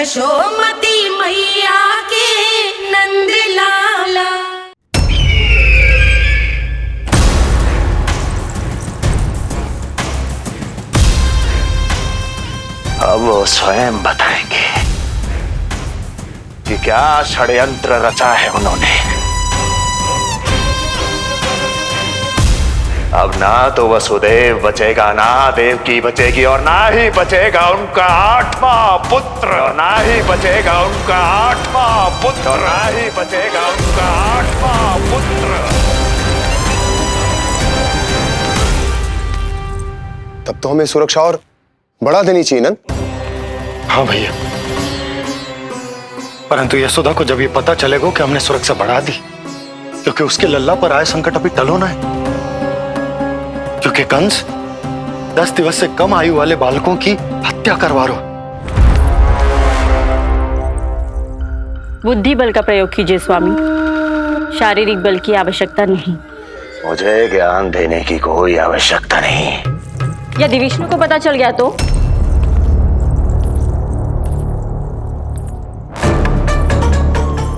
यशोमती मैया के नंद लाला। अब वो स्वयं बताएंगे कि क्या षड्यंत्र रचा है उन्होंने। अब ना तो वसुदेव बचेगा, ना देवकी बचेगी, और ना ही बचेगा उनका 8वां पुत्र, और ना ही बचेगा उनका 8वां पुत्र, और ना ही बचेगा उनका 8वां पुत्र। तब तो हमें सुरक्षा और बढ़ा देनी चाहिए नंद। हाँ भैया, परंतु यशोदा को जब ये पता चलेगा कि हमने सुरक्षा बढ़ा दी, क्योंकि उसके लल्ला पर आए संकट अभी टलो ना है। क्योंकि कंस 10 दिवस से कम आयु वाले बालकों की हत्या करवा रहा। बुद्धि बल का प्रयोग कीजिए स्वामी, शारीरिक बल की आवश्यकता नहीं। मुझे ज्ञान देने की कोई आवश्यकता नहीं। यदि विष्णु को पता चल गया तो?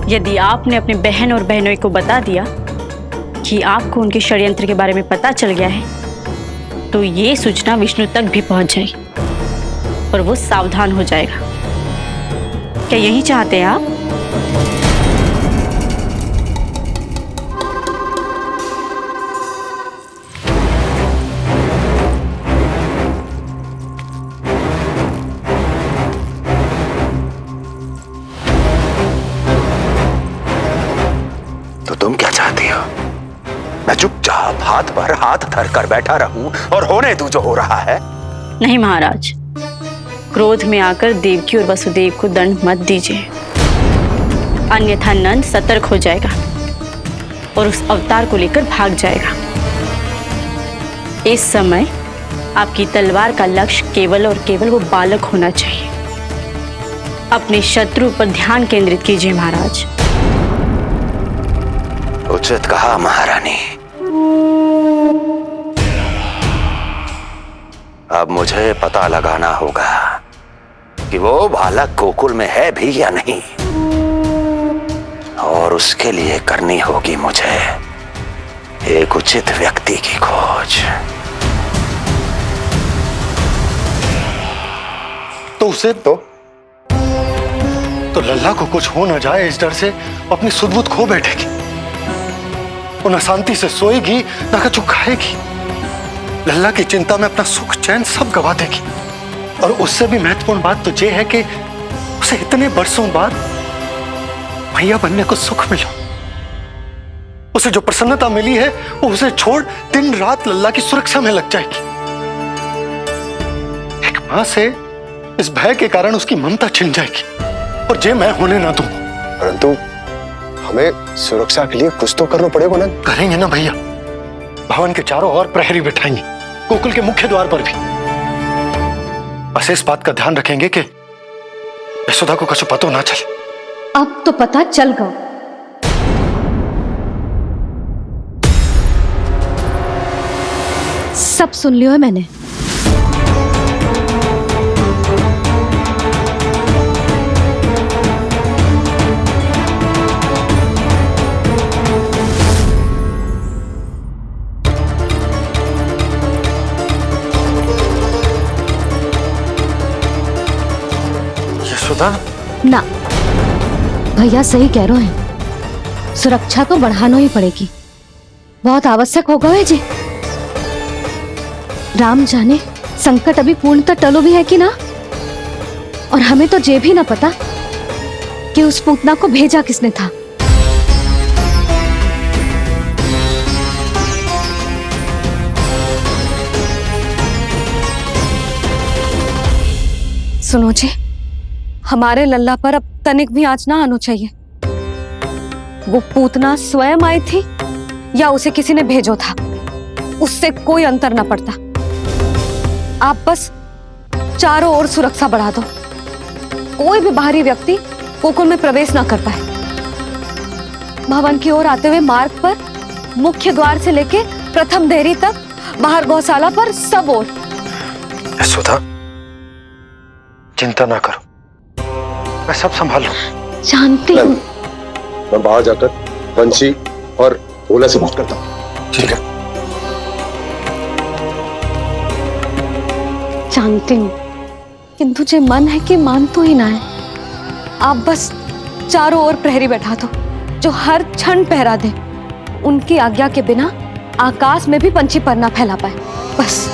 यदि आपने अपने बहन और बहनों को बता दिया कि आपको उनके षड्यंत्र के बारे में पता चल गया है, तो ये सूचना विष्णु तक भी पहुंच जाएगी और वो सावधान हो जाएगा। क्या यही चाहते हैं आप? तो तुम क्या चाहती हो? मैं चुपचाप हाथ पर हाथ धर कर बैठा रहूं और होने दूं जो हो रहा है? नहीं महाराज, क्रोध में आकर देवकी और वसुदेव को दंड मत दीजिए, अन्यथा नंद सतर्क हो जाएगा और उस अवतार को लेकर भाग जाएगा। इस समय आपकी तलवार का लक्ष्य केवल और केवल वो बालक होना चाहिए। अपने शत्रु पर ध्यान केंद्रित कीजिए महाराज। उचित कहा महारानी। अब मुझे पता लगाना होगा कि वो बालक गोकुल में है भी या नहीं, और उसके लिए करनी होगी मुझे एक उचित व्यक्ति की खोज। तो उसे तो लल्ला को कुछ हो न जाए, इस डर से अपनी सुध-बुध खो बैठेगी। वो न शांति से सोएगी, न कछु खाएगी। लल्ला की चिंता में अपना सुख चैन सब गवा देगी। और उससे भी महत्वपूर्ण बात तो ये है कि उसे इतने बरसों बाद मैया बनने को सुख मिला। उसे जो प्रसन्नता मिली है वो उसे छोड़ दिन रात लल्ला की सुरक्षा में लग जाएगी। एक मां से इस भय के कारण उसकी ममता छिन जाएगी, और जे मैं होने ना दूं। परंतु हमें सुरक्षा के लिए कुछ तो करना पड़ेगा ना। करेंगे ना भैया, भवन के चारों ओर प्रहरी बिठाएंगे, गोकुल के मुख्य द्वार पर भी। बस इस बात का ध्यान रखेंगे कि यशोदा को कुछ पता ना चले। अब तो पता चल गया। सब सुन लियो है मैंने। ना, भैया सही कह रहे हैं, सुरक्षा तो बढ़ाना ही पड़ेगी, बहुत आवश्यक होगा है जी। राम जाने संकट अभी पूर्णतः टलो भी है कि ना, और हमें तो ये भी ना पता कि उस पूतना को भेजा किसने था। सुनो जी, हमारे लल्ला पर अब तनिक भी आंच ना आना चाहिए। वो पूतना स्वयं आई थी या उसे किसी ने भेजो था, उससे कोई अंतर ना पड़ता। आप बस चारों ओर सुरक्षा बढ़ा दो, कोई भी बाहरी व्यक्ति गोकुल में प्रवेश ना कर पाए। भवन की ओर आते हुए मार्ग पर मुख्य द्वार से लेके प्रथम देहरी तक, बाहर गौशाला पर, सब ओर। यशोदा, चिंता ना करो, मैं सब संभाल लूं। जानती हूँ। मैं बाहर जाकर बंशी और ओला से बात करता हूँ। ठीक है। जानती हूँ, किंतु तुझे मन है कि मान तो ही ना है। आप बस चारों ओर प्रहरी बैठा दो जो हर क्षण पहरा दे। उनकी आज्ञा के बिना आकाश में भी पंछी पर ना फैला पाए, बस।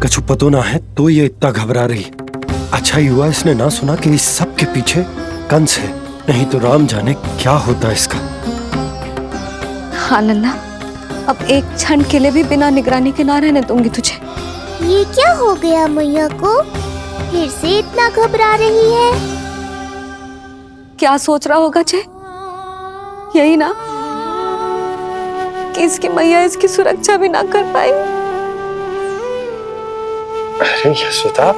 कछु पतो ना है तो ये इतना घबरा रही। अच्छा ही हुआ इसने ना सुना कि इस सब के पीछे कंस है, नहीं तो राम जाने क्या होता इसका। हाँ लल्ला, अब एक क्षण के लिए भी बिना निगरानी के ना रहने दूंगी तुझे। ये क्या हो गया मैया को? फिर से इतना घबरा रही है। क्या सोच रहा होगा चे? यही ना कि इसकी मैया इसकी सुरक्षा भी ना कर पाई। अरे यशोदा,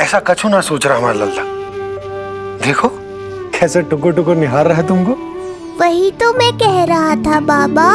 ऐसा कछु ना सोच रहा हमारा लल्ला। देखो कैसे टुकुर टुकुर निहार रहा है तुमको। वही तो मैं कह रहा था बाबा।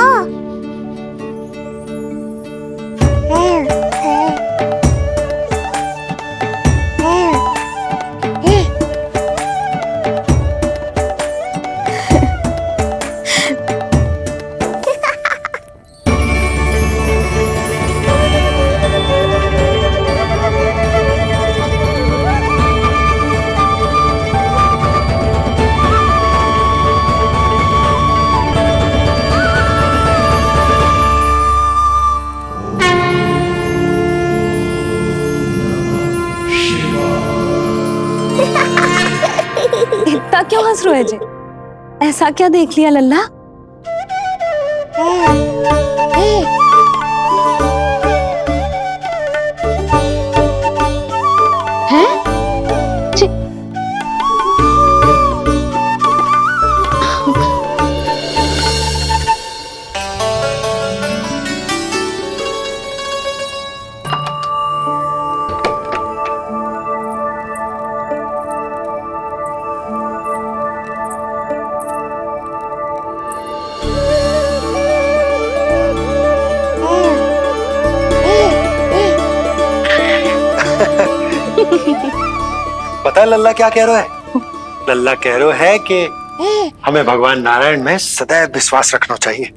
इतना क्यों हंस रहे जे? ऐसा क्या देख लिया लल्ला? हैं? पता है लल्ला क्या कह रहा है? लल्ला कह रहा है कि हमें भगवान नारायण में सदैव विश्वास रखना चाहिए।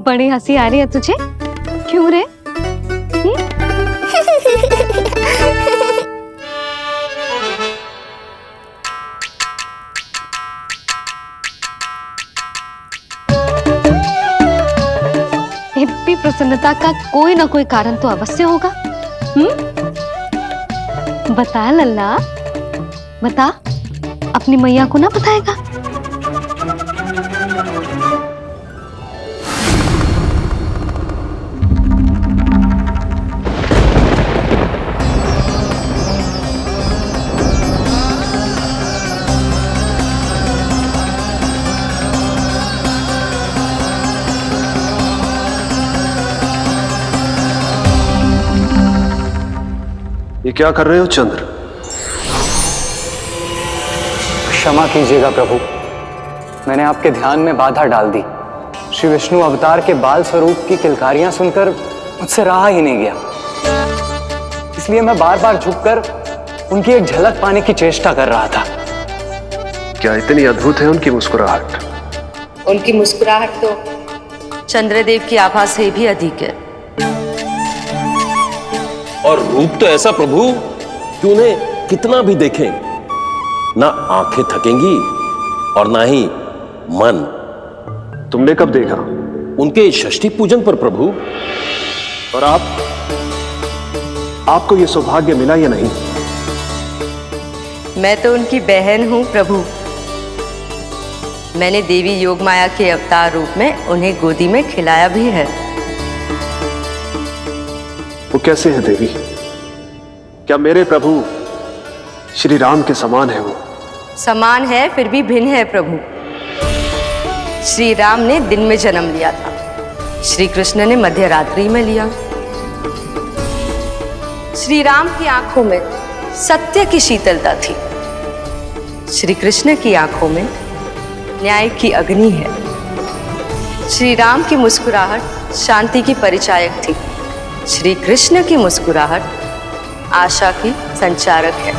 बड़ी हंसी आ रही है तुझे, क्यों रे? इतनी प्रसन्नता का कोई ना कोई कारण तो अवश्य होगा। बता लल्ला, बता। अपनी मैया को ना बताएगा? ये क्या कर रहे हो चंद्र? क्षमा कीजिएगा प्रभु, मैंने आपके ध्यान में बाधा डाल दी। श्री विष्णु अवतार के बाल स्वरूप की किलकारियां सुनकर मुझसे रहा ही नहीं गया, इसलिए मैं बार बार झुककर उनकी एक झलक पाने की चेष्टा कर रहा था। क्या इतनी अद्भुत है उनकी मुस्कुराहट? उनकी मुस्कुराहट तो चंद्रदेव की आभा से भी अधिक है। और रूप तो ऐसा प्रभु कि उन्हें कितना भी देखें ना आंखें थकेंगी और ना ही मन। तुमने कब देखा? उनके षष्ठी पूजन पर प्रभु। और आपको ये सौभाग्य मिला या नहीं? मैं तो उनकी बहन हूं प्रभु। मैंने देवी योग माया के अवतार रूप में उन्हें गोदी में खिलाया भी है। वो कैसे हैं देवी? क्या मेरे प्रभु श्री राम के समान है वो? समान है फिर भी भिन्न है प्रभु। श्री राम ने दिन में जन्म लिया था, श्री कृष्ण ने मध्य रात्रि में लिया। श्री राम की आंखों में सत्य की शीतलता थी, श्री कृष्ण की आंखों में न्याय की अग्नि है। श्री राम की मुस्कुराहट शांति की परिचायक थी, श्री कृष्ण की मुस्कुराहट आशा की संचारक है।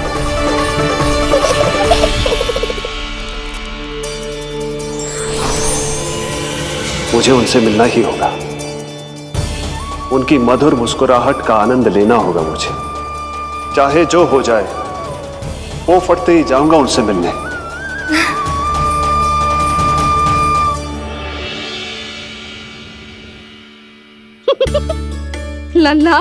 मुझे उनसे मिलना ही होगा, उनकी मधुर मुस्कुराहट का आनंद लेना होगा मुझे। चाहे जो हो जाए, वो फटते ही जाऊंगा उनसे मिलने। लल्ला,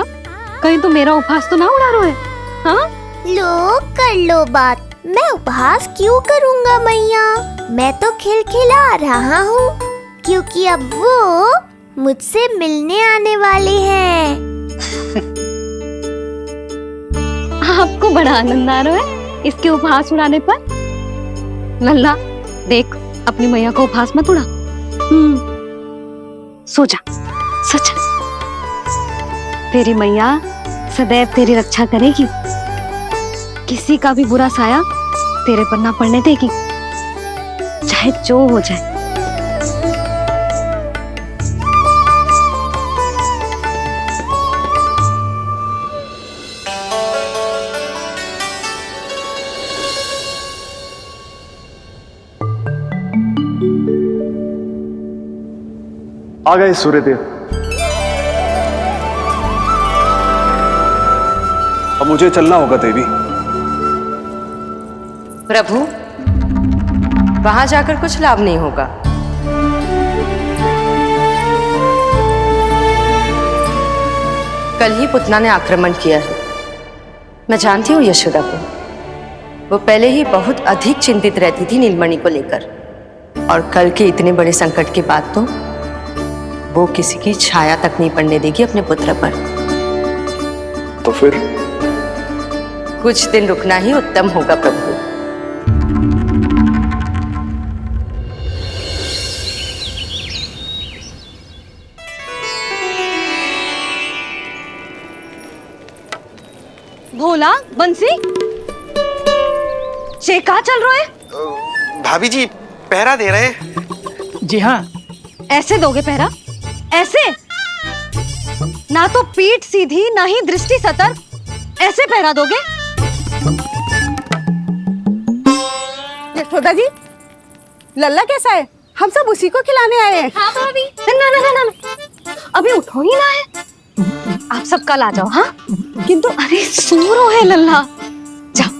कहीं तो मेरा उपहास तो ना उड़ा रहे है? हाँ? लो कर लो बात, मैं उपहास क्यों करूँगा मैया? मैं तो खिलखिला रहा हूँ क्योंकि अब वो मुझसे मिलने आने वाले हैं। आपको बड़ा आनंद आ रहा है इसके उपहास उड़ाने पर? लल्ला देख, अपनी मैया को उपहास मत उड़ा। सो जा, सो जा। तेरी मैया सदैव तेरी रक्षा करेगी, किसी का भी बुरा साया तेरे पर ना पड़ने देगी, चाहे जो हो जाए। आ गए सूर्यदेव। अब मुझे चलना होगा देवी। प्रभु, वहां जाकर कुछ लाभ नहीं होगा। कल ही पुतना ने आक्रमण किया है। मैं जानती हूँ यशोदा को, वो पहले ही बहुत अधिक चिंतित रहती थी नीलमणि को लेकर, और कल के इतने बड़े संकट के बाद तो वो किसी की छाया तक नहीं पड़ने देगी अपने पुत्र पर। तो फिर कुछ दिन रुकना ही उत्तम होगा प्रभु। भोला, बंसी, ये कहाँ चल रहा है? भाभी जी पहरा दे रहे हैं। जी हाँ। ऐसे दोगे पहरा? ऐसे? ना तो पीठ सीधी ना ही दृष्टि सतर्क, ऐसे पहरा दोगे? यशोदा जी, लल्ला कैसा है? हम सब उसी को खिलाने आए हैं। हाँ भाभी। ना ना ना ना, अभी उठो ही ना है। आप सब कल आ जाओ। हाँ किंतु अरे सो रो है लल्ला, जाओ।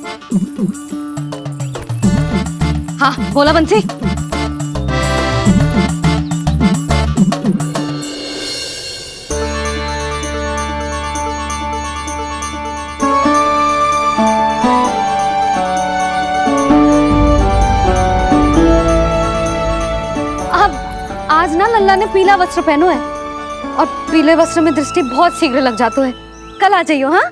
हाँ बोला बंसी। आज ना लल्ला ने पीला वस्त्र पहनो है, और पीले वस्त्र में दृष्टि बहुत शीघ्र लग जाती है। कल आ जाइयो। हाँ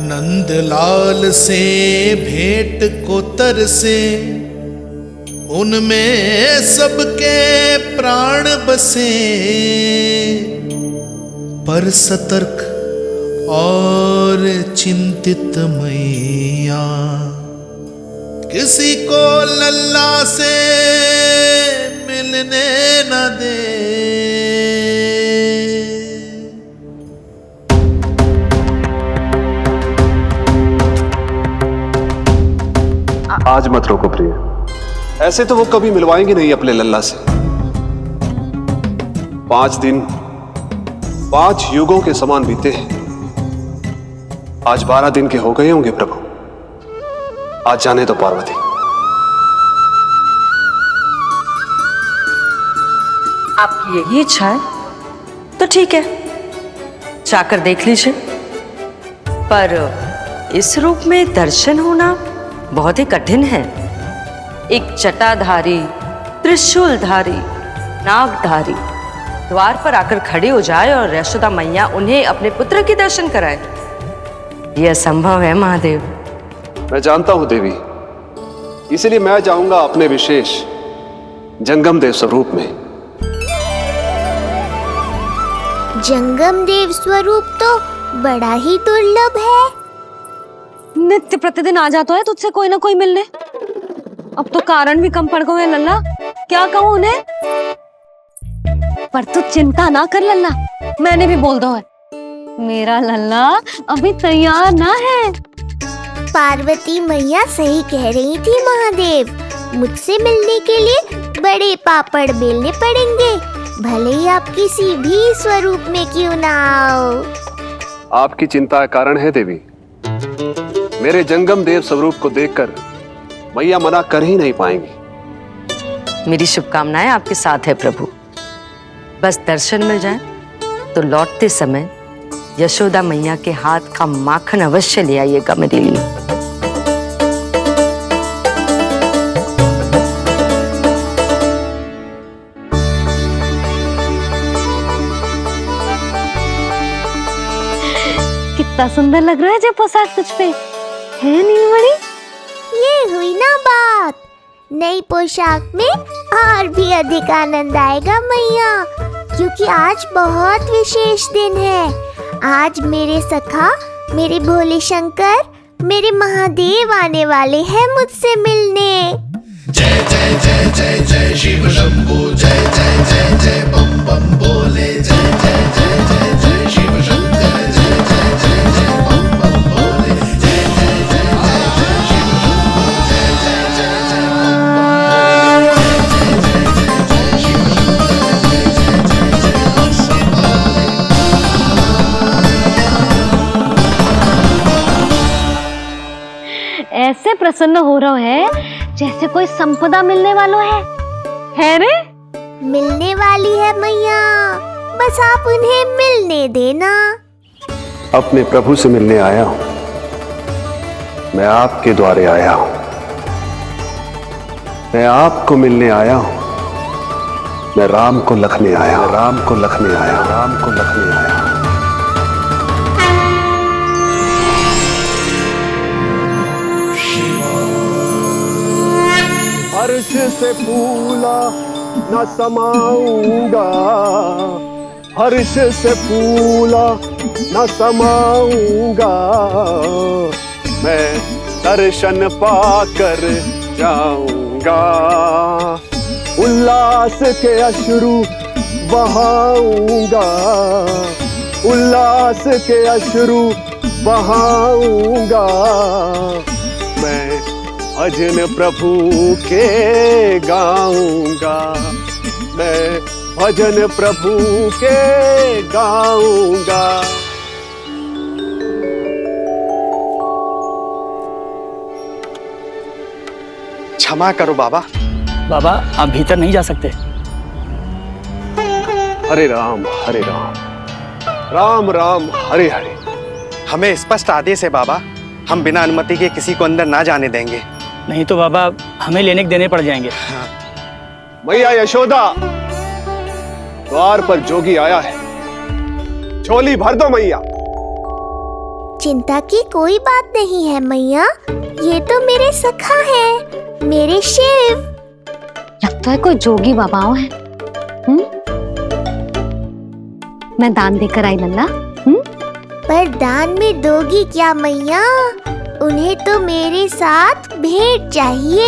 नंदलाल से भेंट को तरसे, उनमें सबके प्राण बसे, पर सतर्क और चिंतित मैया किसी को लल्ला से मिलने न दे। आज मत रोको प्रिय, ऐसे तो वो कभी मिलवाएंगे नहीं अपने लल्ला से। 5 दिन 5 युगों के समान बीते हैं, आज 12 दिन के हो गए होंगे प्रभु। आज जाने तो पार्वती। आपकी यही इच्छा है तो ठीक है, जाकर देख लीजिए। पर इस रूप में दर्शन होना बहुत ही कठिन है। एक जटाधारी, त्रिशूलधारी, नागधारी द्वार पर आकर खड़े हो जाए और यशोदा मैया उन्हें अपने पुत्र के दर्शन कराए, यह असंभव है महादेव। मैं जानता हूं देवी, इसलिए मैं जाऊंगा अपने विशेष जंगम देव स्वरूप में। जंगम देव स्वरूप तो बड़ा ही दुर्लभ है। नित्य प्रतिदिन आ जाता है तुझसे कोई ना कोई मिलने। अब तो कारण भी कम पड़ गए लल्ला, क्या कहूँ उन्हें। पर तू चिंता ना कर लल्ला, मैंने भी बोल दो है, मेरा लल्ला अभी तैयार ना है। पार्वती मैया सही कह रही थी महादेव, मुझसे मिलने के लिए बड़े पापड़ बेलने पड़ेंगे, भले ही आप किसी भी स्वरूप में क्यों ना आओ। आपकी चिंता का कारण है देवी। मेरे जंगम देव स्वरूप को देखकर मैया मना कर ही नहीं पाएंगी। मेरी शुभकामनाएं आपके साथ है प्रभु। बस दर्शन मिल जाए तो लौटते समय यशोदा मैया के हाथ का माखन अवश्य ले आइएगा मेरे लिए। कितना सुंदर लग रहा है जो पोशाक तुझ पे है नीलमणि। ये हुई ना बात, नई पोशाक में और भी अधिक आनंद आएगा मैया, क्योंकि आज बहुत विशेष दिन है। आज मेरे सखा, मेरे भोले शंकर, मेरे महादेव आने वाले हैं मुझसे मिलने। जय जय जय जय जय शिव शंभू, जय जय जय जय बम बम बोले, जय जय जय जय जय शिव शंकर, जय जय जय जय बम बम बोले, जय जय जय जय जय शिव शंभू, जय जय जय जय बम बम बोले, जय जय जय जय शिव शंकर, जय जय जय जय ऐसे प्रसन्न हो रहा है जैसे कोई संपदा मिलने वालों है रे? मिलने वाली है मैया, बस आप उन्हें मिलने देना। अपने प्रभु से मिलने आया हूं, मैं आपके द्वारे आया हूं, मैं आपको मिलने आया हूं, मैं राम को लखने आया, राम को लखने आया, राम को लखने आया। हर्ष से फूला न समाऊंगा, हर्ष से फूला न समाऊंगा, मैं दर्शन पाकर जाऊंगा, उल्लास के अश्रु बहाऊंगा, उल्लास के अश्रु बहाऊंगा, मैं भजन प्रभु के गाऊंगा, मैं भजन प्रभु के गाऊंगा। क्षमा करो बाबा। बाबा आप भीतर नहीं जा सकते। हरे राम हरे राम, राम राम हरे हरे। हमें स्पष्ट आदेश है बाबा, हम बिना अनुमति के किसी को अंदर ना जाने देंगे। नहीं तो बाबा हमें लेने के देने पड़ जाएंगे। मैया यशोदा, द्वार पर जोगी आया है, झोली भर दो मैया। चिंता की कोई बात नहीं है मैया, ये तो मेरे सखा है, मेरे शिव। लगता है कोई जोगी बाबाओं है। मैं दान देकर आई लल्ला। पर दान में दोगी क्या मैया, उन्हें तो मेरे साथ भेंट चाहिए।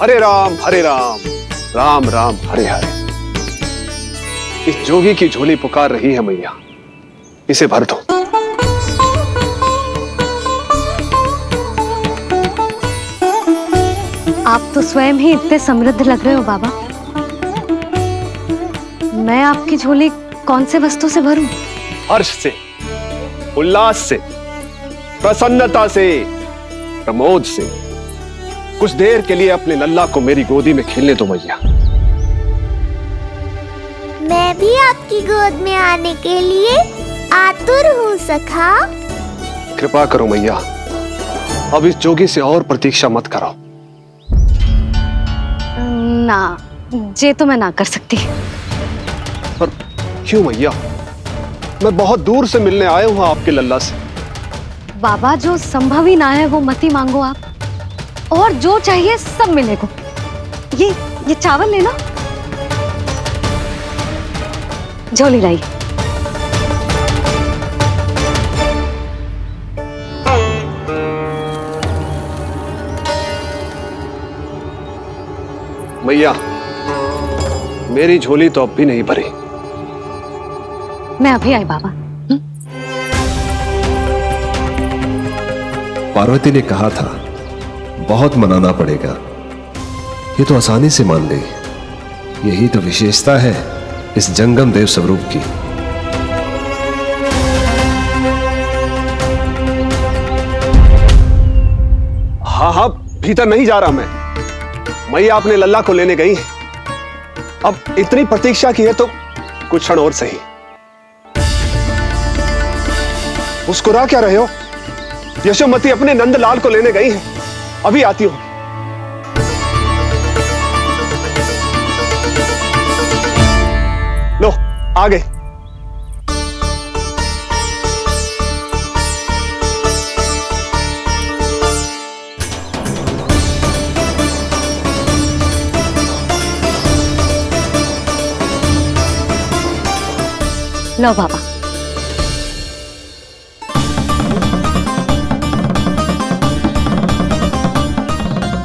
हरे राम हरे राम, राम राम हरे हरे। इस जोगी की झोली पुकार रही है मैया, इसे भर दो। आप तो स्वयं ही इतने समृद्ध लग रहे हो बाबा। मैं आपकी झोली कौन से वस्तु से भरूं? हर्ष से, उल्लास से, प्रसन्नता से, प्रमोद से। कुछ देर के लिए अपने लल्ला को मेरी गोदी में खेलने दो मैया। मैं भी आपकी गोद में आने के लिए आतुर हूँ सखा। कृपा करो मैया, अब इस जोगी से और प्रतीक्षा मत कराओ। ना, जे तो मैं ना कर सकती। पर क्यों मैया? मैं बहुत दूर से मिलने आया हूँ आपके लल्ला से। बाबा, जो संभव ही ना है वो मत ही मांगो आप, और जो चाहिए सब मिलेगा। ये चावल लेना, झोली लाई। मैया, मेरी झोली तो अब भी नहीं भरी। मैं अभी आई बाबा। पार्वती ने कहा था बहुत मनाना पड़ेगा, ये तो आसानी से मान गई। यही तो विशेषता है इस जंगम देव स्वरूप की। हाँ, भीतर नहीं जा रहा मैं। मैया अपने लल्ला को लेने गई है। अब इतनी प्रतीक्षा की है तो कुछ क्षण और सही। मुस्कुरा क्या रहे हो? यशोमती अपने नंदलाल को लेने गई है, अभी आती हूं। लो, आ गए। लो बाबा।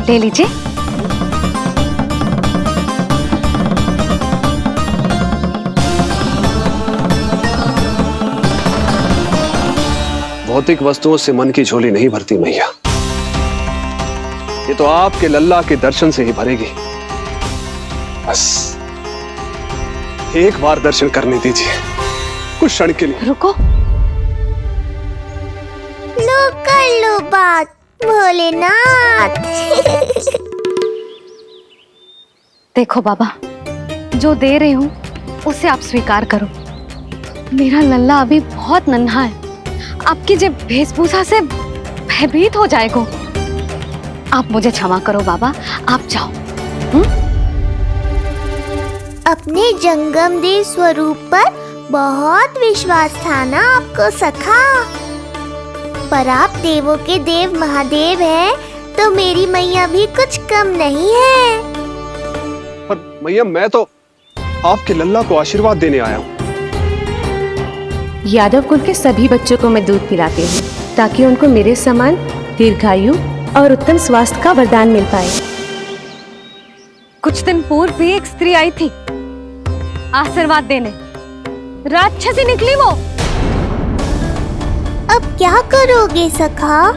ले लीजिए। भौतिक वस्तुओं से मन की झोली नहीं भरती मैया, ये तो आपके लल्ला के दर्शन से ही भरेगी। बस एक बार दर्शन करने दीजिए, कुछ क्षण के लिए। रुको, लो कर लो बात भोलेनाथ। देखो बाबा, जो दे रही हूं उसे आप स्वीकार करो। मेरा लल्ला अभी बहुत नन्हा है, आपकी जब वेशभूषा से भयभीत हो जाएगा। आप मुझे क्षमा करो बाबा, आप जाओ। अपने जंगम देव स्वरूप पर बहुत विश्वास था ना आपको सखा। पर आप देवों के देव महादेव हैं, तो मेरी मैया भी कुछ कम नहीं है। पर मैया, मैं तो आपके लल्ला को आशीर्वाद देने आया हूँ। यादव कुल के सभी बच्चों को मैं दूध पिलाती हूँ, ताकि उनको मेरे समान दीर्घायु और उत्तम स्वास्थ्य का वरदान मिल पाए। कुछ दिन पूर्व भी एक स्त्री आई थी आशीर्वाद देने, राक्षसी निकली वो। अब क्या करोगे सखा?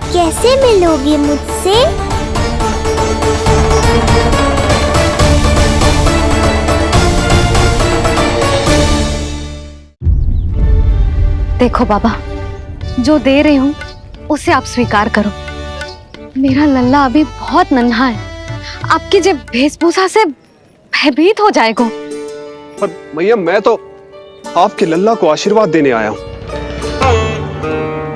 कैसे मिलोगे मुझसे? देखो बाबा, जो दे रही हूं उसे आप स्वीकार करो। मेरा लल्ला अभी बहुत नन्हा है, आपकी जब वेशभूषा से भयभीत हो जाएगा। पर मैया, मैं तो आपके लल्ला को आशीर्वाद देने आया हूँ।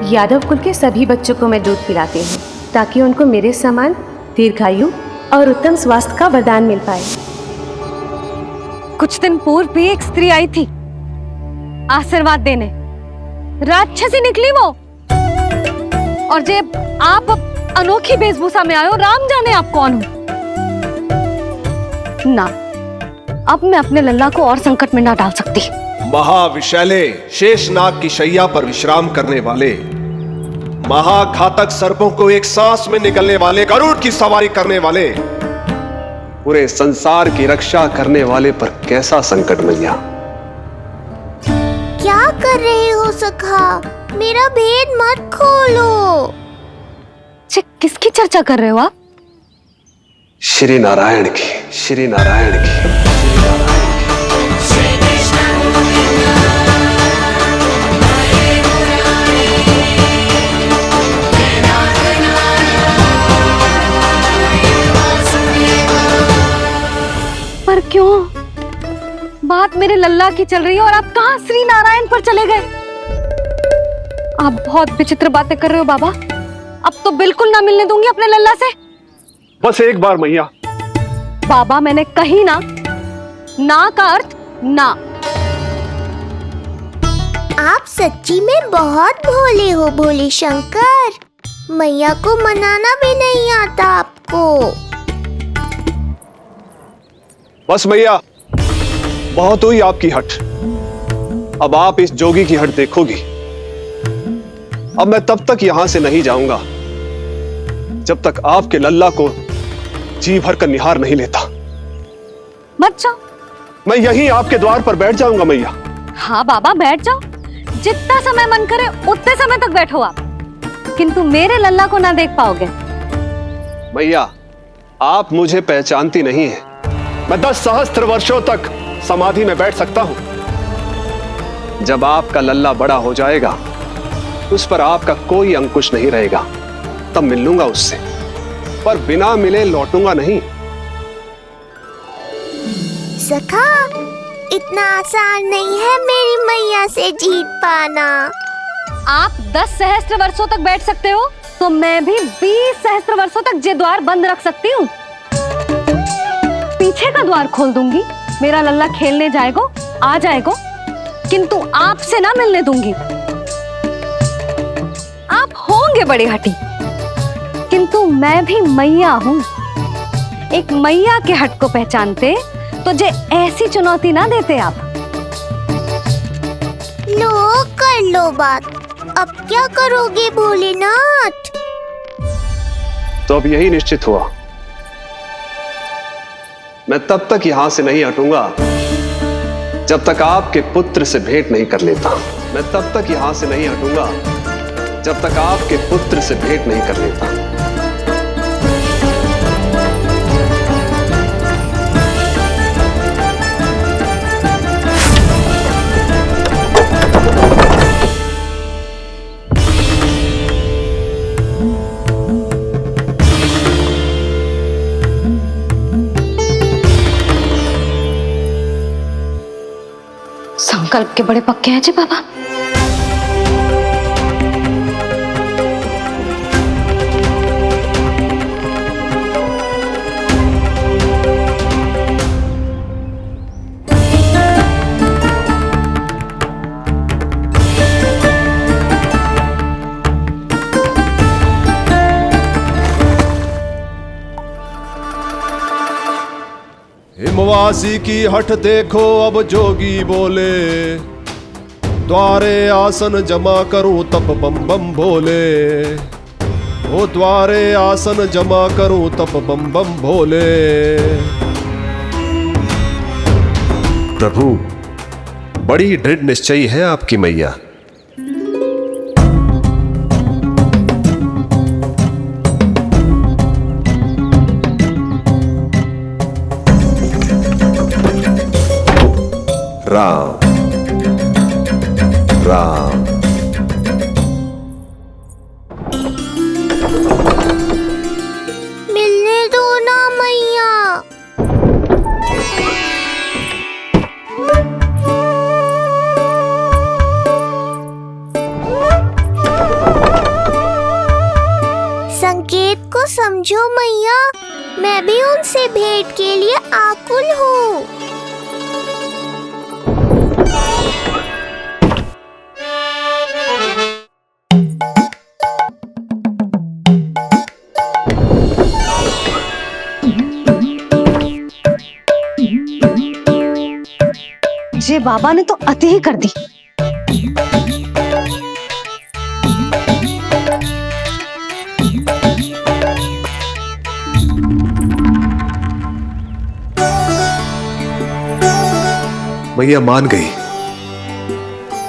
यादव कुल के सभी बच्चों को मैं दूध पिलाती हूँ, ताकि उनको मेरे समान दीर्घायु और उत्तम स्वास्थ्य का वरदान मिल पाए। कुछ दिन पूर्व भी एक स्त्री आई थी आशीर्वाद देने, राक्षसी निकली वो। और जब आप अनोखी वेशभूषा में आए हो, राम जाने आप कौन हो। ना, अब मैं अपने लल्ला को और संकट में ना डाल सकती। महाविशैले शेषनाग की शैया पर विश्राम करने वाले, महाघातक सर्पों को एक सांस में निकलने वाले, गरुड़ की सवारी करने वाले, पूरे संसार की रक्षा करने वाले पर कैसा संकट मैया। क्या कर रहे हो सखा? मेरा भेद मत खोलो। किसकी चर्चा कर रहे हो आप? श्री नारायण की, श्री नारायण की। पर क्यों? बात मेरे लल्ला की चल रही है और आप कहाँ श्री नारायण पर चले गए? आप बहुत विचित्र बातें कर रहे हो बाबा। अब तो बिल्कुल ना मिलने दूंगी अपने लल्ला से। बस एक बार मैया। बाबा मैंने कही ना, ना का अर्थ ना। आप सच्ची में बहुत भोले हो भोले शंकर। मैया को मनाना भी नहीं आता आपको। बस मैया, बहुत हुई आपकी हट। अब आप इस जोगी की हट देखोगी। अब मैं तब तक यहां से नहीं जाऊंगा जब तक आपके लल्ला को जी भर कर निहार नहीं लेता। मत जाओ। मैं यहीं आपके द्वार पर बैठ जाऊंगा मैया। हाँ बाबा बैठ जाओ, जितना समय मन करे उतने समय तक बैठो आप, किंतु मेरे लल्ला को ना देख पाओगे। मैया, आप मुझे पहचानती नहीं है। मैं 10 सहस्त्र वर्षों तक समाधि में बैठ सकता हूं। जब आपका लल्ला बड़ा हो जाएगा, उस पर आपका कोई अंकुश नहीं रहेगा, तब मिल लूंगा उससे, पर बिना मिले लौटूंगा नहीं। सखा, इतना आसान नहीं है मेरी मैया से जीत पाना। आप 10 सहस्त्र वर्षों तक बैठ सकते हो, तो मैं भी 20 सहस्त्र वर्षों तक ये द्वार बंद रख सकती हूँ। पीछे का द्वार खोल दूंगी, मेरा लल्ला खेलने जाएगा, आ जाएगा, किंतु आपसे ना मिलने दूंगी। आप होंगे बड़े हठी, किंतु मैं भी मैया हूँ। एक मैया के हट को पहचानते तो जे ऐसी चुनौती ना देते आप। लो कर लो बात। अब क्या करोगे भोलेनाथ? तो अब यही निश्चित हुआ, मैं तब तक यहां से नहीं हटूंगा जब तक आपके पुत्र से भेंट नहीं कर लेता। मैं तब तक यहां से नहीं हटूंगा जब तक आपके पुत्र से भेंट नहीं कर लेता। संकल्प के बड़े पक्के हैं जी बाबा। हिमवासी की हठ देखो अब जोगी बोले, द्वारे आसन जमा करूं तप बम बम भोले। ओ द्वारे आसन जमा करूं तप बम बम भोले। प्रभु, बड़ी दृढ़ निश्चयी है आपकी मैया। राम राम। मिलने दो ना मैया। संकेत को समझो मैया, मैं भी उनसे भेंट के लिए आकुल हूँ। ये बाबा ने तो अति ही कर दी। मैया मान गई,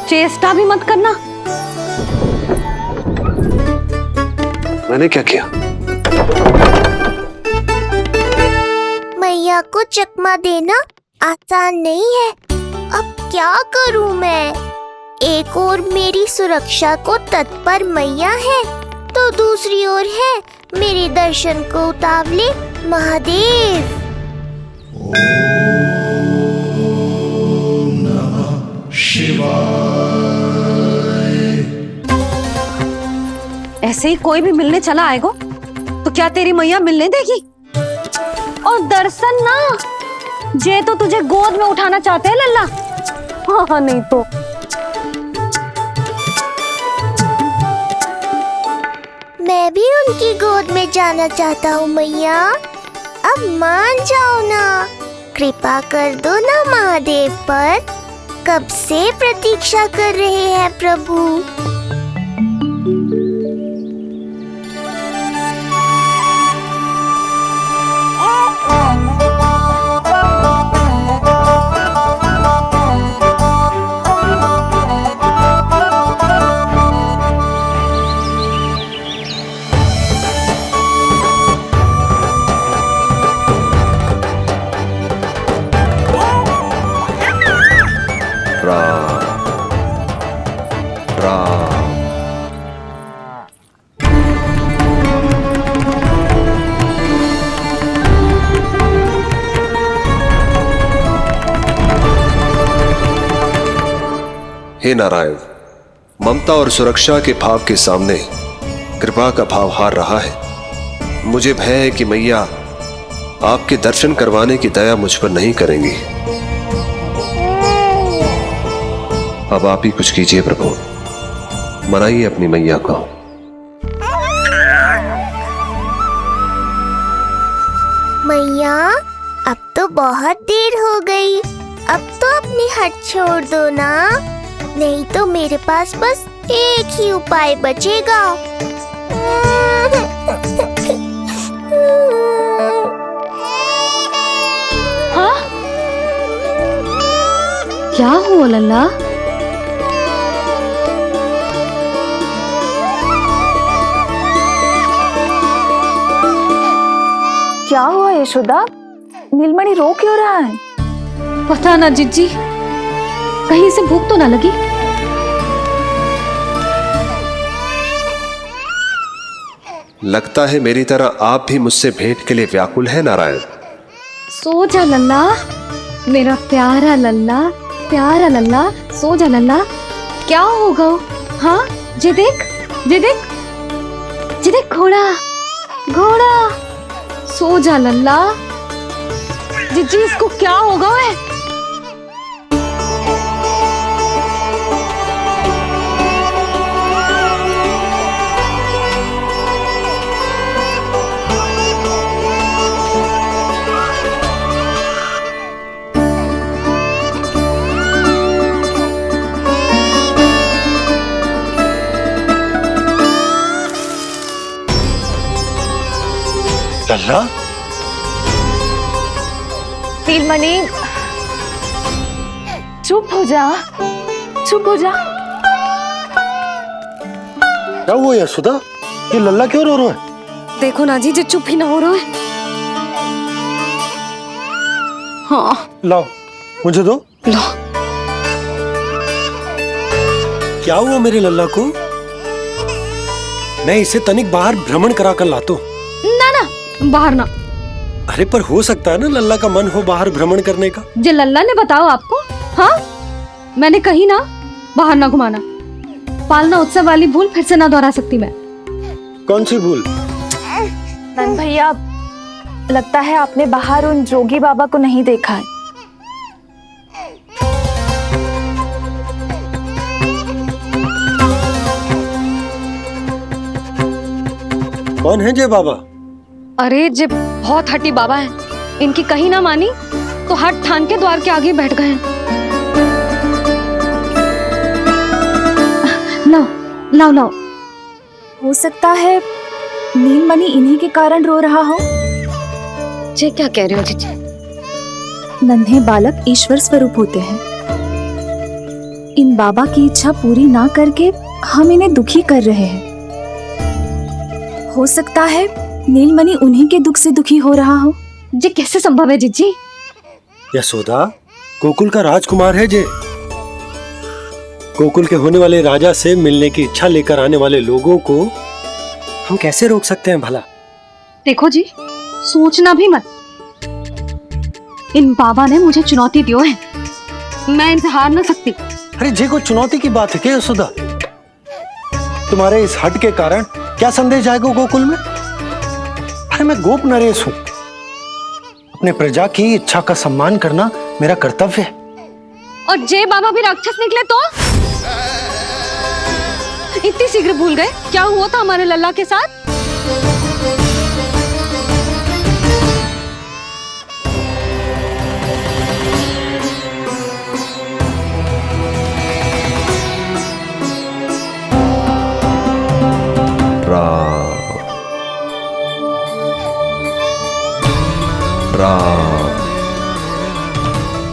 चेष्टा भी मत करना। मैंने क्या किया? मैया को चकमा देना आसान नहीं है। अब क्या करूं मैं? एक ओर मेरी सुरक्षा को तत्पर मैया है, तो दूसरी ओर है मेरे दर्शन को उतावले महादेव। ऐसे ही कोई भी मिलने चला आएगा तो क्या तेरी मैया मिलने देगी? और दर्शन ना, जे तो तुझे गोद में उठाना चाहते हैं लल्ला। हाँ नहीं तो मैं भी उनकी गोद में जाना चाहता हूँ मैया। अब मान जाओ ना, कृपा कर दो ना महादेव पर। कब से प्रतीक्षा कर रहे हैं प्रभु। हे नारायण, ममता और सुरक्षा के भाव के सामने कृपा का भाव हार रहा है। मुझे भय है कि मैया आपके दर्शन करवाने की दया मुझ पर नहीं करेंगी। अब आप ही कुछ कीजिए प्रभु, मनाइए अपनी मैया को। मैया अब तो बहुत देर हो गई, अब तो अपनी हट छोड़ दो ना, नहीं तो मेरे पास बस एक ही उपाय बचेगा। हाँ? क्या हुआ लल्ला? क्या हुआ यशोदा? नीलमणि रो क्यों रहा है? पता ना जीजी, कहीं से भूख तो ना लगी। लगता है मेरी तरह आप भी मुझसे भेंट के लिए व्याकुल है नारायण। सो जा लल्ला, मेरा प्यारा लल्ला, प्यारा लल्ला, सो जा लल्ला। क्या होगा? हाँ जे देख, जे देख, जे देख, घोड़ा, घोड़ा। सो जा लल्ला। जीजी इसको क्या होगा? है लल्ला, नीलमणि चुप हो जा, चुप हो जा। क्या हुआ यशोदा? ये लल्ला क्यों रो रहा है? देखो ना जी, चुप ही ना हो रहा है। हाँ लाओ, मुझे दो। लो। क्या हुआ मेरे लल्ला को? मैं इसे तनिक बाहर भ्रमण करा कर लाता हूं। ना ना, बाहर ना। अरे पर हो सकता है ना लल्ला का मन हो बाहर भ्रमण करने का। जे लल्ला ने बताओ आपको? हाँ, मैंने कही ना बाहर ना घुमाना। पालना उत्सव वाली भूल फिर से ना दोहरा सकती मैं। कौन सी भूल? नंद भैया, लगता है आपने बाहर उन जोगी बाबा को नहीं देखा है। कौन है जय बाबा? अरे जे बहुत हटी बाबा है, इनकी कहीं ना मानी तो हट ठान के द्वार के आगे बैठ गए। लाओ लाओ लाओ। हो सकता है नीलमणि इन्हीं के कारण रो रहा हो। जे क्या कह रहे हो जीजी? नन्हे बालक ईश्वर स्वरूप होते हैं। इन बाबा की इच्छा पूरी ना करके हम इन्हें दुखी कर रहे हैं। हो सकता है नीलमणि उन्हीं के दुख से दुखी हो रहा हो। ये कैसे संभव है जीजी? यशोदा, गोकुल का राजकुमार है जे। गोकुल के होने वाले राजा से मिलने की इच्छा लेकर आने वाले लोगों को हम कैसे रोक सकते हैं भला? देखो जी, सोचना भी मत। इन बाबा ने मुझे चुनौती दियो है, मैं इनसे हार ना सकती। अरे जे कोई चुनौती की बात है क्या यशोदा? तुम्हारे इस हट के कारण क्या संदेश जाएगा गोकुल में? अरे मैं गोप नरेश हूं, अपने प्रजा की इच्छा का सम्मान करना मेरा कर्तव्य है। और जे बाबा भी राक्षस निकले तो? इतनी शीघ्र भूल गए क्या हुआ था हमारे लल्ला के साथ?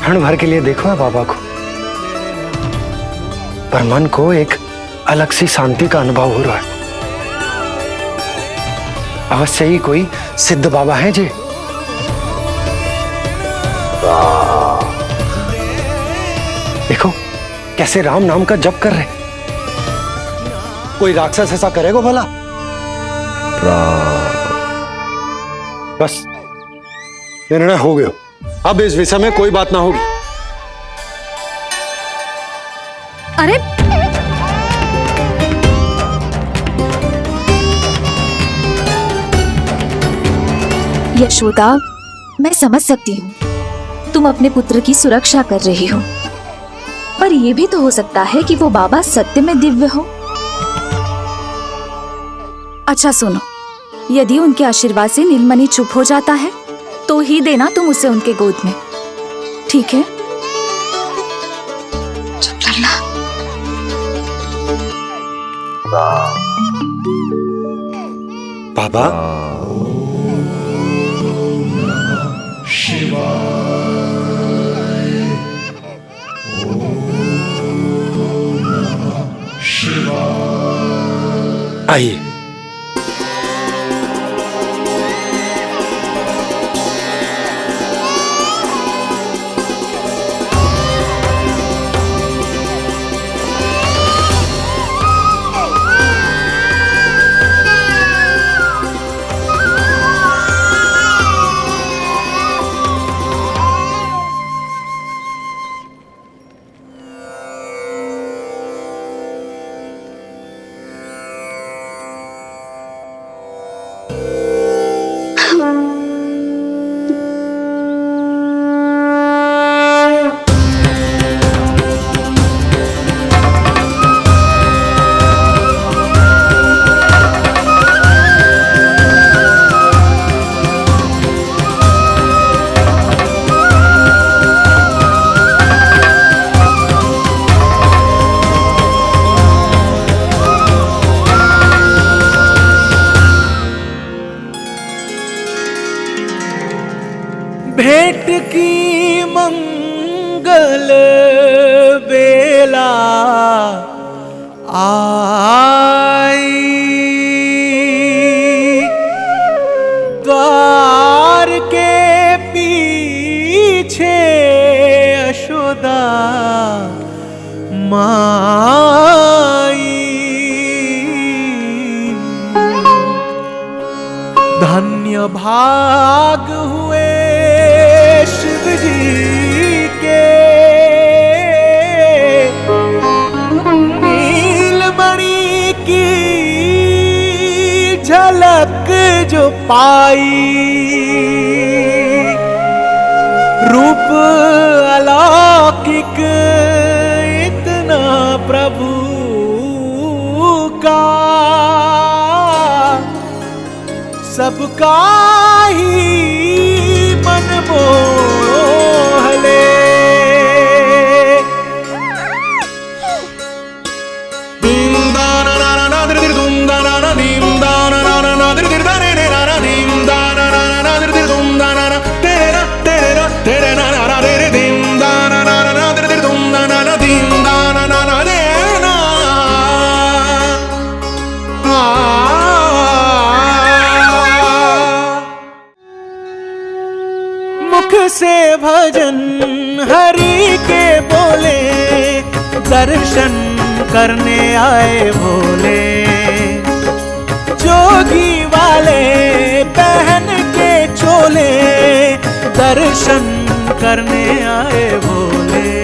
क्षण भर के लिए देखो है बाबा को, पर मन को एक अलग सी शांति का अनुभव हो रहा है। अवश्य ही कोई सिद्ध बाबा हैं जी। देखो कैसे राम नाम का जप कर रहे। कोई राक्षस ऐसा करेगा भला? बस निर्णय हो गया, अब इस विषय में कोई बात ना होगी। अरे यशोदा, मैं समझ सकती हूँ तुम अपने पुत्र की सुरक्षा कर रही हो, पर यह भी तो हो सकता है कि वो बाबा सत्य में दिव्य हो। अच्छा सुनो, यदि उनके आशीर्वाद से नीलमणि चुप हो जाता है तो ही देना तुम उसे उनके गोद में, ठीक है? चुप करना। बाबा, आइए। भेंट की मंगल बेला आई, द्वार के पीछे यशोदा माई। धन्य भाग हुए शिव जी के, नीलमणि की झलक जो पाई। रूप अलौकिक इतना प्रभु का, सबका ही मन मोह ले। भजन हरि के बोले, दर्शन करने आए भोले। जोगी वाले पहन के चोले, दर्शन करने आए भोले।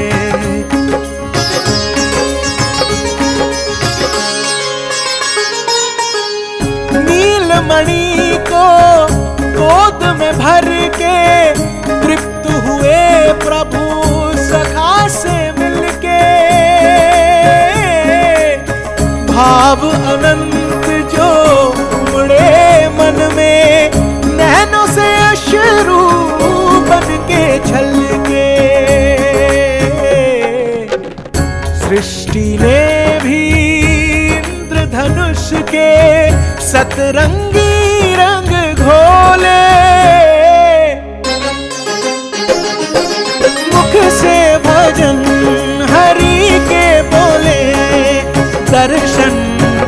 नीलमणि को गोद में भर के तृप्त हुए प्रभु सखा से मिलके। भाव अनंत जो उमड़े मन में, नैनों से अश्रु बन के छलके। सृष्टि ने भी इंद्रधनुष के सतरंगी रंग घोले। मुख से भजन हरि के बोले, दर्शन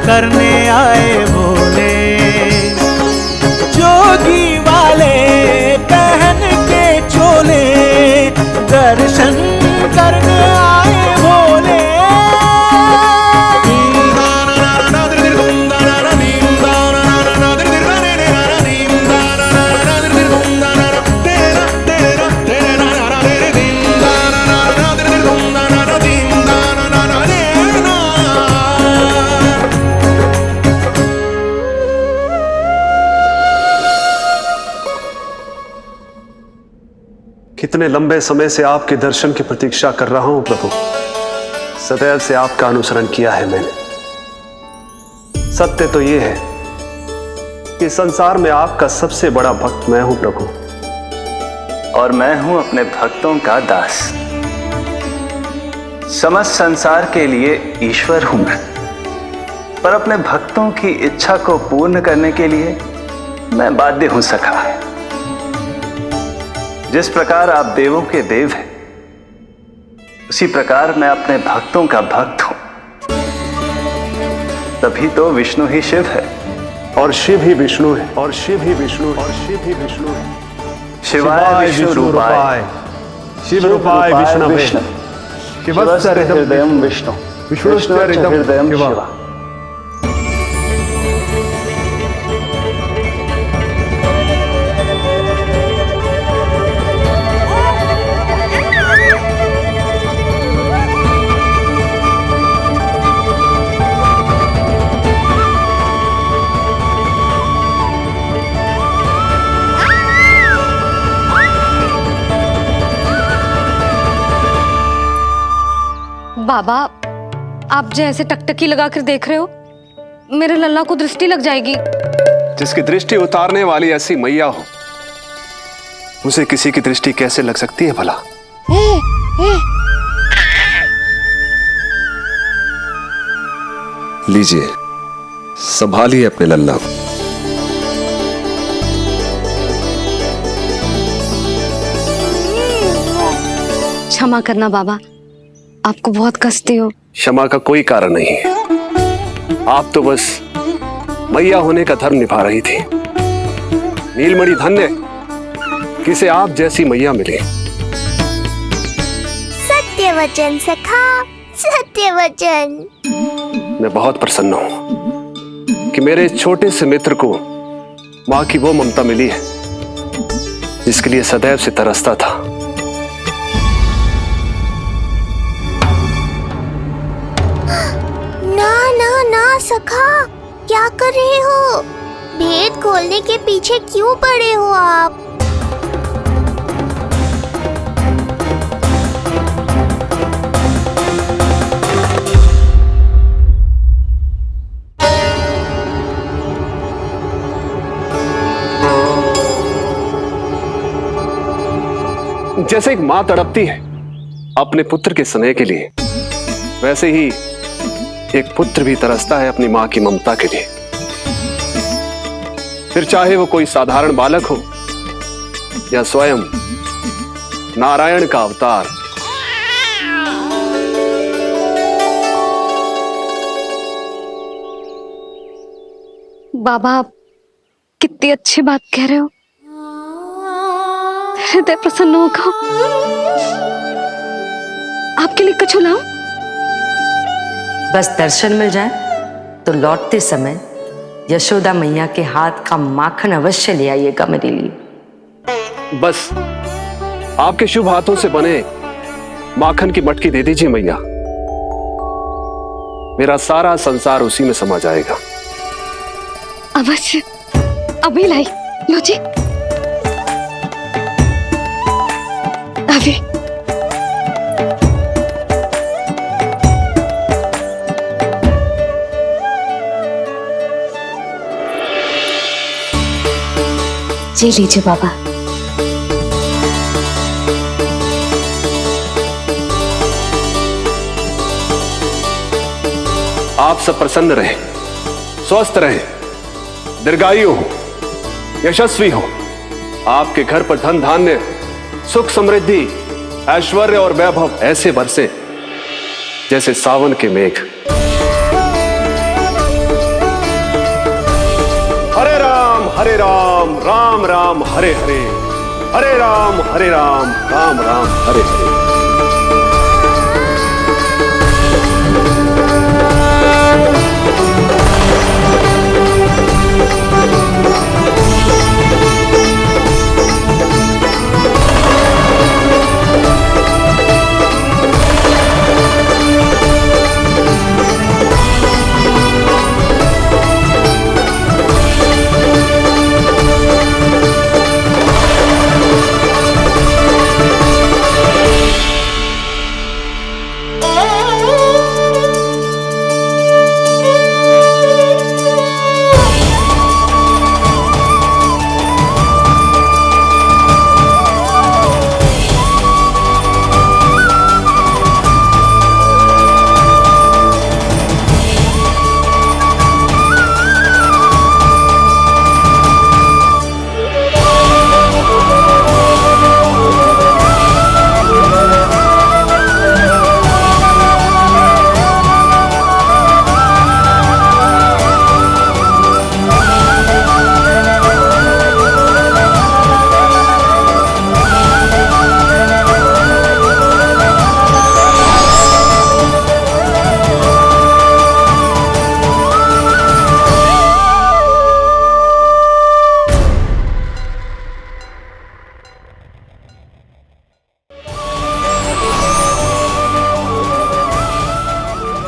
करने आए भोले। जोगी वाले पहन के चोले, दर्शन करने आए भोले। कितने लंबे समय से आपके दर्शन की प्रतीक्षा कर रहा हूं प्रभु। सदैव से आपका अनुसरण किया है मैंने। सत्य तो यह है कि संसार में आपका सबसे बड़ा भक्त मैं हूं प्रभु, और मैं हूं अपने भक्तों का दास। समस्त संसार के लिए ईश्वर हूं मैं, पर अपने भक्तों की इच्छा को पूर्ण करने के लिए मैं बाध्य हूं सखा। जिस प्रकार आप देवों के देव हैं, उसी प्रकार मैं अपने भक्तों का भक्त हूं। तभी तो विष्णु ही शिव है, और शिव ही विष्णु है, और शिव ही विष्णु है, और शिव ही विष्णु है। शिवाय विष्णु रूपाय, शिव रूपाय विष्णवे, शिवस्य हृदयं विष्णु, विष्णुश्च हृदयं शिवा। बाबा, आप जैसे टकटकी लगाकर देख रहे हो, मेरे लल्ला को दृष्टि लग जाएगी। जिसकी दृष्टि उतारने वाली ऐसी मैया हो, उसे किसी की दृष्टि कैसे लग सकती है भला? लीजिए, संभालिए अपने लल्ला को। क्षमा करना बाबा, आपको बहुत कष्ट हो। क्षमा का कोई कारण नहीं है। आप तो बस मैया होने का धर्म निभा रही थी। नीलमणि धन्य किसे आप जैसी मैया मिले। सत्य वचन सखा, सत्य वचन। मैं बहुत प्रसन्न हूं कि मेरे छोटे से मित्र को मां की वो ममता मिली है जिसके लिए सदैव से तरसता था। ना ना ना सखा, क्या कर रहे हो? भेद खोलने के पीछे क्यों पड़े हो आप? जैसे एक मां तड़पती है अपने पुत्र के स्नेह के लिए, वैसे ही एक पुत्र भी तरसता है अपनी मां की ममता के लिए। फिर चाहे वो कोई साधारण बालक हो या स्वयं नारायण का अवतार। बाबा, आप कितनी अच्छी बात कह रहे हो। हृदय प्रसन्न होगा। आपके लिए कछु लाऊं? बस दर्शन मिल जाए तो लौटते समय यशोदा मैया के हाथ का माखन अवश्य ले आइएगा मेरे लिए। बस आपके शुभ हाथों से बने माखन की मटकी दे दीजिए मैया, मेरा सारा संसार उसी में समा जाएगा। अवश्य, अभी लाई। लो जी, अभी। जी लीजिए बाबा। आप सब प्रसन्न रहे, स्वस्थ रहे, दीर्घायु हो, यशस्वी हो। आपके घर पर धन धान्य, सुख समृद्धि, ऐश्वर्य और वैभव ऐसे बरसे जैसे सावन के मेघ। हरे राम राम राम हरे हरे, हरे राम राम राम हरे हरे।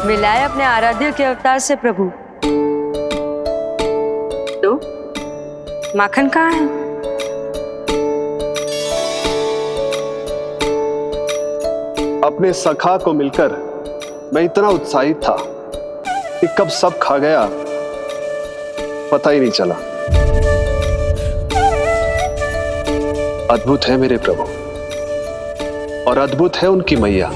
मिलाए अपने आराध्य के अवतार से प्रभु। तो माखन कहाँ है? अपने सखा को मिलकर मैं इतना उत्साहित था कि कब सब खा गया पता ही नहीं चला। अद्भुत है मेरे प्रभु और अद्भुत है उनकी मैया।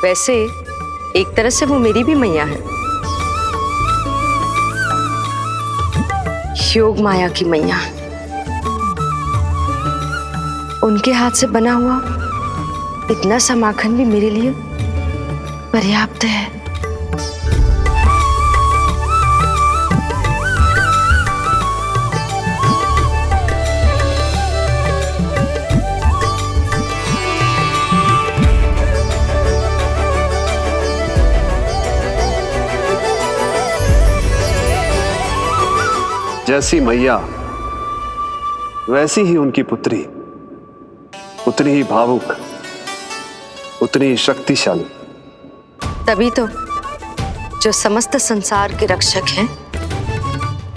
वैसे एक तरह से वो मेरी भी मैया है, योग माया की मैया। उनके हाथ से बना हुआ इतना सा माखन भी मेरे लिए पर्याप्त है। जैसी मैया वैसी ही उनकी पुत्री, उतनी ही भावुक, उतनी ही शक्तिशाली। तभी तो जो समस्त संसार के रक्षक हैं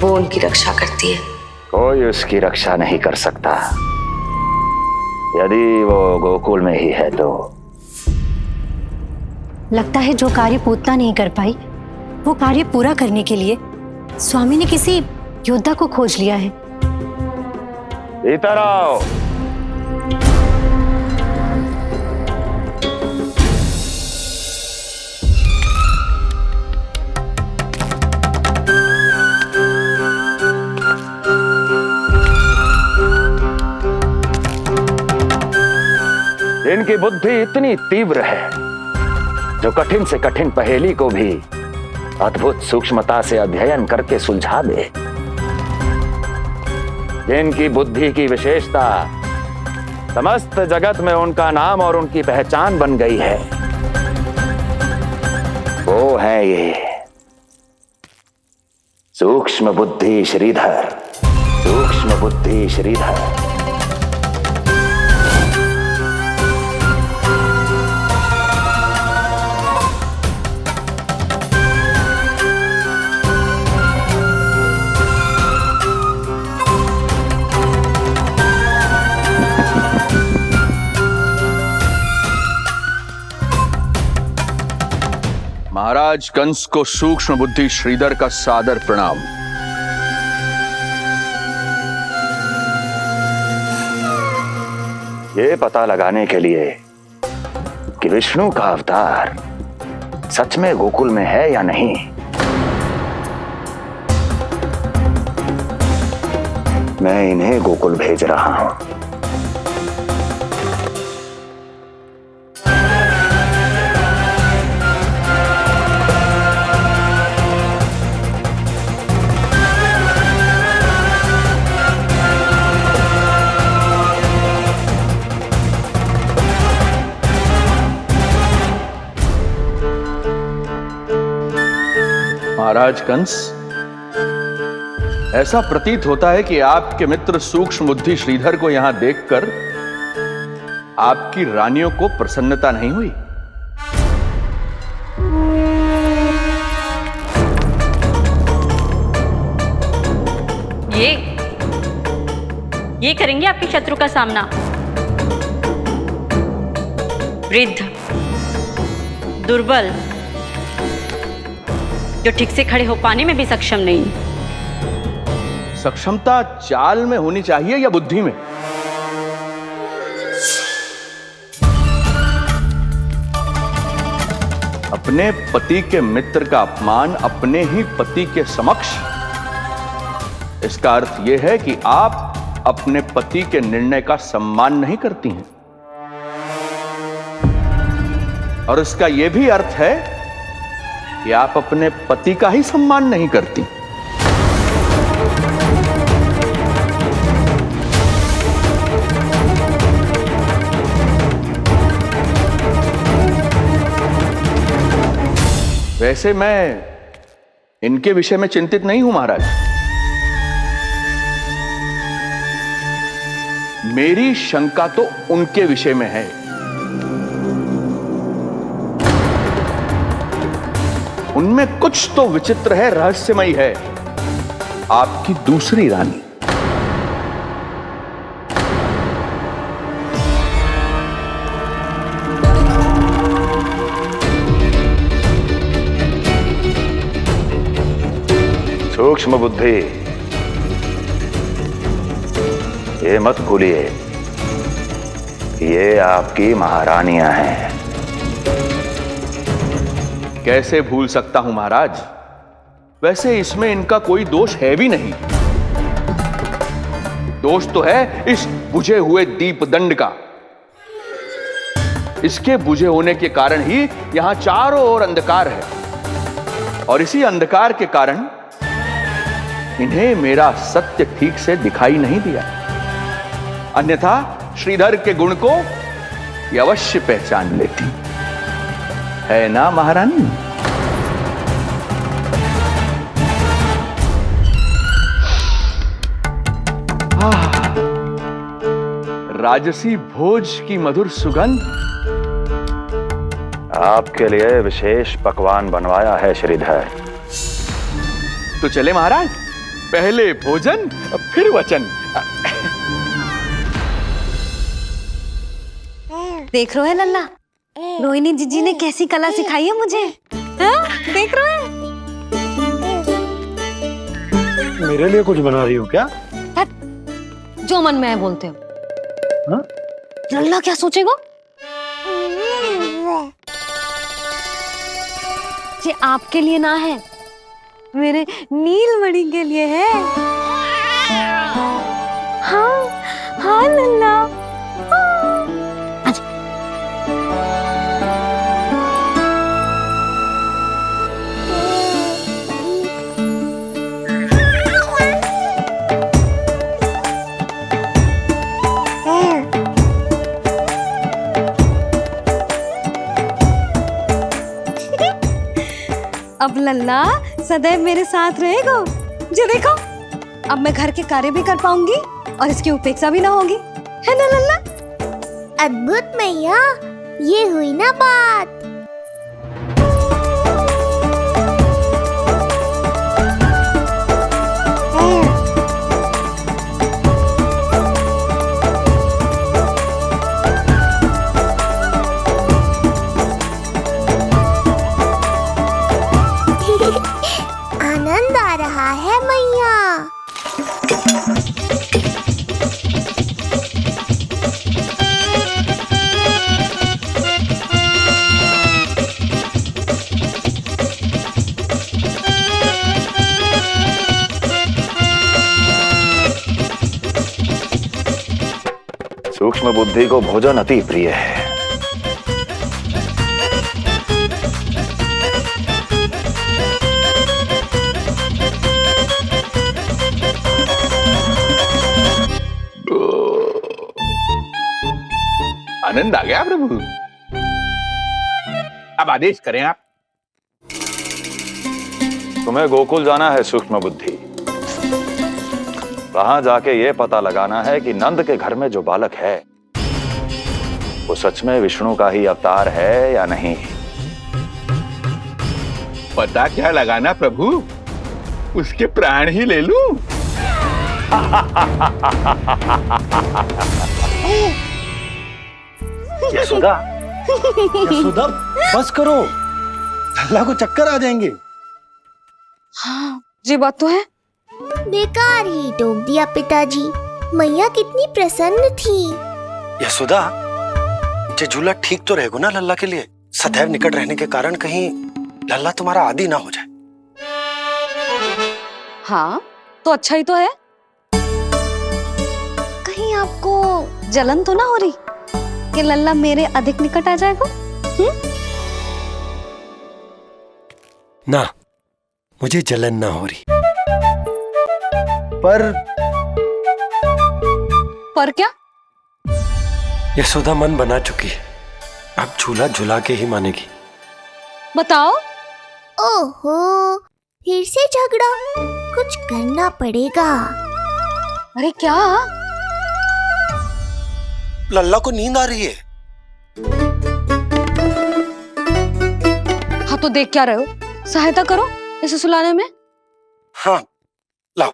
वो उनकी रक्षा करती है। कोई उसकी रक्षा नहीं कर सकता। यदि वो गोकुल में ही है तो। लगता है जो कार्य पूतना नहीं कर पाई वो कार्य पूरा करने के लिए स्वामी ने किसी योद्धा को खोज लिया है। इधर आओ। इनकी बुद्धि इतनी तीव्र है जो कठिन से कठिन पहेली को भी अद्भुत सूक्ष्मता से अध्ययन करके सुलझा दे। जिनकी बुद्धि की विशेषता समस्त जगत में उनका नाम और उनकी पहचान बन गई है, वो है ये सूक्ष्म बुद्धि श्रीधर। सूक्ष्म बुद्धि श्रीधर। महाराज कंस को सूक्ष्म बुद्धि श्रीधर का सादर प्रणाम। ये पता लगाने के लिए कि विष्णु का अवतार सच में गोकुल में है या नहीं, मैं इन्हें गोकुल भेज रहा हूं। महाराज कंस, ऐसा प्रतीत होता है कि आपके मित्र सूक्ष्म बुद्धि श्रीधर को यहां देखकर आपकी रानियों को प्रसन्नता नहीं हुई। ये करेंगे आपके शत्रु का सामना। वृद्ध, दुर्बल, जो ठीक से खड़े हो पाने में भी सक्षम नहीं। सक्षमता चाल में होनी चाहिए या बुद्धि में? अपने पति के मित्र का अपमान अपने ही पति के समक्ष, इसका अर्थ यह है कि आप अपने पति के निर्णय का सम्मान नहीं करती हैं। और इसका यह भी अर्थ है कि आप अपने पति का ही सम्मान नहीं करती। वैसे मैं इनके विषय में चिंतित नहीं हूं महाराज। मेरी शंका तो उनके विषय में है। उनमें कुछ तो विचित्र है, रहस्यमयी है। आपकी दूसरी रानी। सूक्ष्म बुद्धि, ये मत भूलिए कि ये आपकी महारानियां हैं। कैसे भूल सकता हूं महाराज? वैसे इसमें इनका कोई दोष है भी नहीं। दोष तो है इस बुझे हुए दीपदंड का। इसके बुझे होने के कारण ही यहां चारों ओर अंधकार है, और इसी अंधकार के कारण इन्हें मेरा सत्य ठीक से दिखाई नहीं दिया। अन्यथा श्रीधर के गुण को ये अवश्य पहचान लेती, है ना महारानी? राजसी भोज की मधुर सुगंध। आपके लिए विशेष पकवान बनवाया है श्रीधर। तो चले महाराज, पहले भोजन फिर वचन। देख रहे हो लल्ला, रोहिणी जीजी ने कैसी कला सिखाई है मुझे। हाँ? देख रहे हो? मेरे लिए कुछ बना रही हो क्या? जो मन में है बोलते हो। हाँ? लल्ला क्या सोचेगा? ये आपके लिए ना है, मेरे नीलमणि के लिए है। हाँ हाँ लल्ला। अब लल्ला सदैव मेरे साथ रहेगा। जो देखो, अब मैं घर के कार्य भी कर पाऊंगी और इसकी उपेक्षा भी ना होगी, है ना लल्ला? अद्भुत मैया, ये हुई ना बात। आनंद आ रहा है मैया। सूक्ष्म बुद्धि को भोजन अति प्रिय है। आनंद आ गया प्रभु। अब आदेश करें आप। तुम्हें गोकुल जाना है सूक्ष्म बुद्धि। वहां जाके ये पता लगाना है कि नंद के घर में जो बालक है वो सच में विष्णु का ही अवतार है या नहीं। पता क्या लगाना प्रभु, उसके प्राण ही ले लूं। यशोदा, यशोदा बस करो, लल्ला को चक्कर आ जाएंगे। हाँ, ये बात तो है। बेकार ही टोक दिया पिताजी। मैया कितनी प्रसन्न थी। यशोदा, ये झूला ठीक तो रहेगा ना लल्ला के लिए? सदैव निकट रहने के कारण कहीं लल्ला तुम्हारा आदी ना हो जाए। हाँ, तो अच्छा ही तो है। कहीं आपको जलन तो ना हो रही कि लल्ला मेरे अधिक निकट आ जाएगा? ना, मुझे जलन ना हो रही। पर क्या? यशोदा मन बना चुकी है, अब झूला झूला के ही मानेगी। बताओ। ओहो, फिर से झगड़ा। कुछ करना पड़ेगा। अरे क्या? लल्ला को नींद आ रही है। हाँ, तो देख क्या रहे हो? सहायता करो इसे सुलाने में। हाँ, लाओ।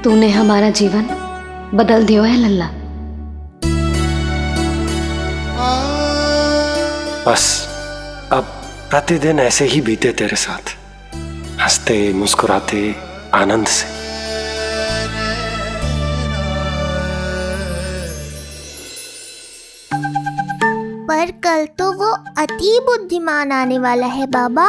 तूने हमारा जीवन बदल दिया है लल्ला। बस अब प्रतिदिन ऐसे ही बीते तेरे साथ, हंसते मुस्कुराते आनंद से। पर कल तो वो अति बुद्धिमान आने वाला है बाबा।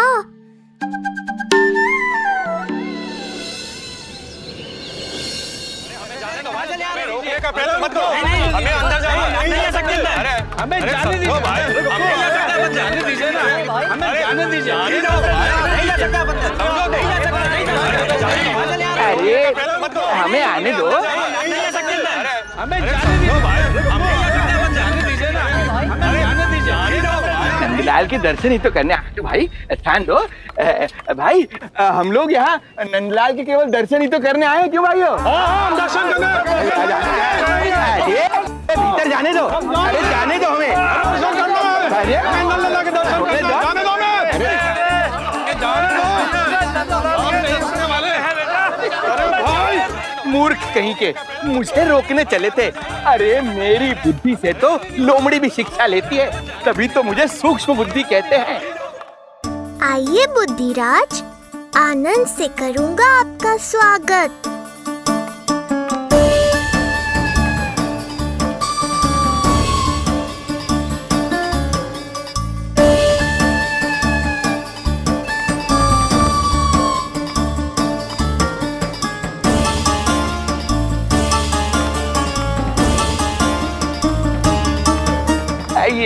हमें अंदर जाने नहीं जा सकते। अरे हमें जाने दीजिए भाई, हमें जाने दीजिए ना, हमें जाने दीजिए। नहीं जा सकता बंदा, नहीं जा सकता, नहीं जा सकता। अरे हमें आने दो। हमें जाने दीजिए भाई, हमें जाने दीजिए ना, हमें जाने दीजिए। नंदलाल के दर्शन ही तो करने आए थे भाई, स्थान दो। भाई हम लोग यहाँ नंदलाल के केवल दर्शन ही तो करने आए हैं, क्यों भाइयों? हाँ, दर्शन करने। भीतर जाने दो, अरे जाने दो हमें। अरे नंदलाल के दर्शन करने दो, जाने दो हमें। अरे भाई, मूर्ख कहीं के, मुझे रोकने चले थे। अरे मेरी बुद्धि से तो लोमड़ी भी शिक्षा लेती है, तभी तो मुझे सूक्ष्म बुद्धि कहते हैं। आइए बुद्धिराज, आनंद से करूंगा आपका स्वागत।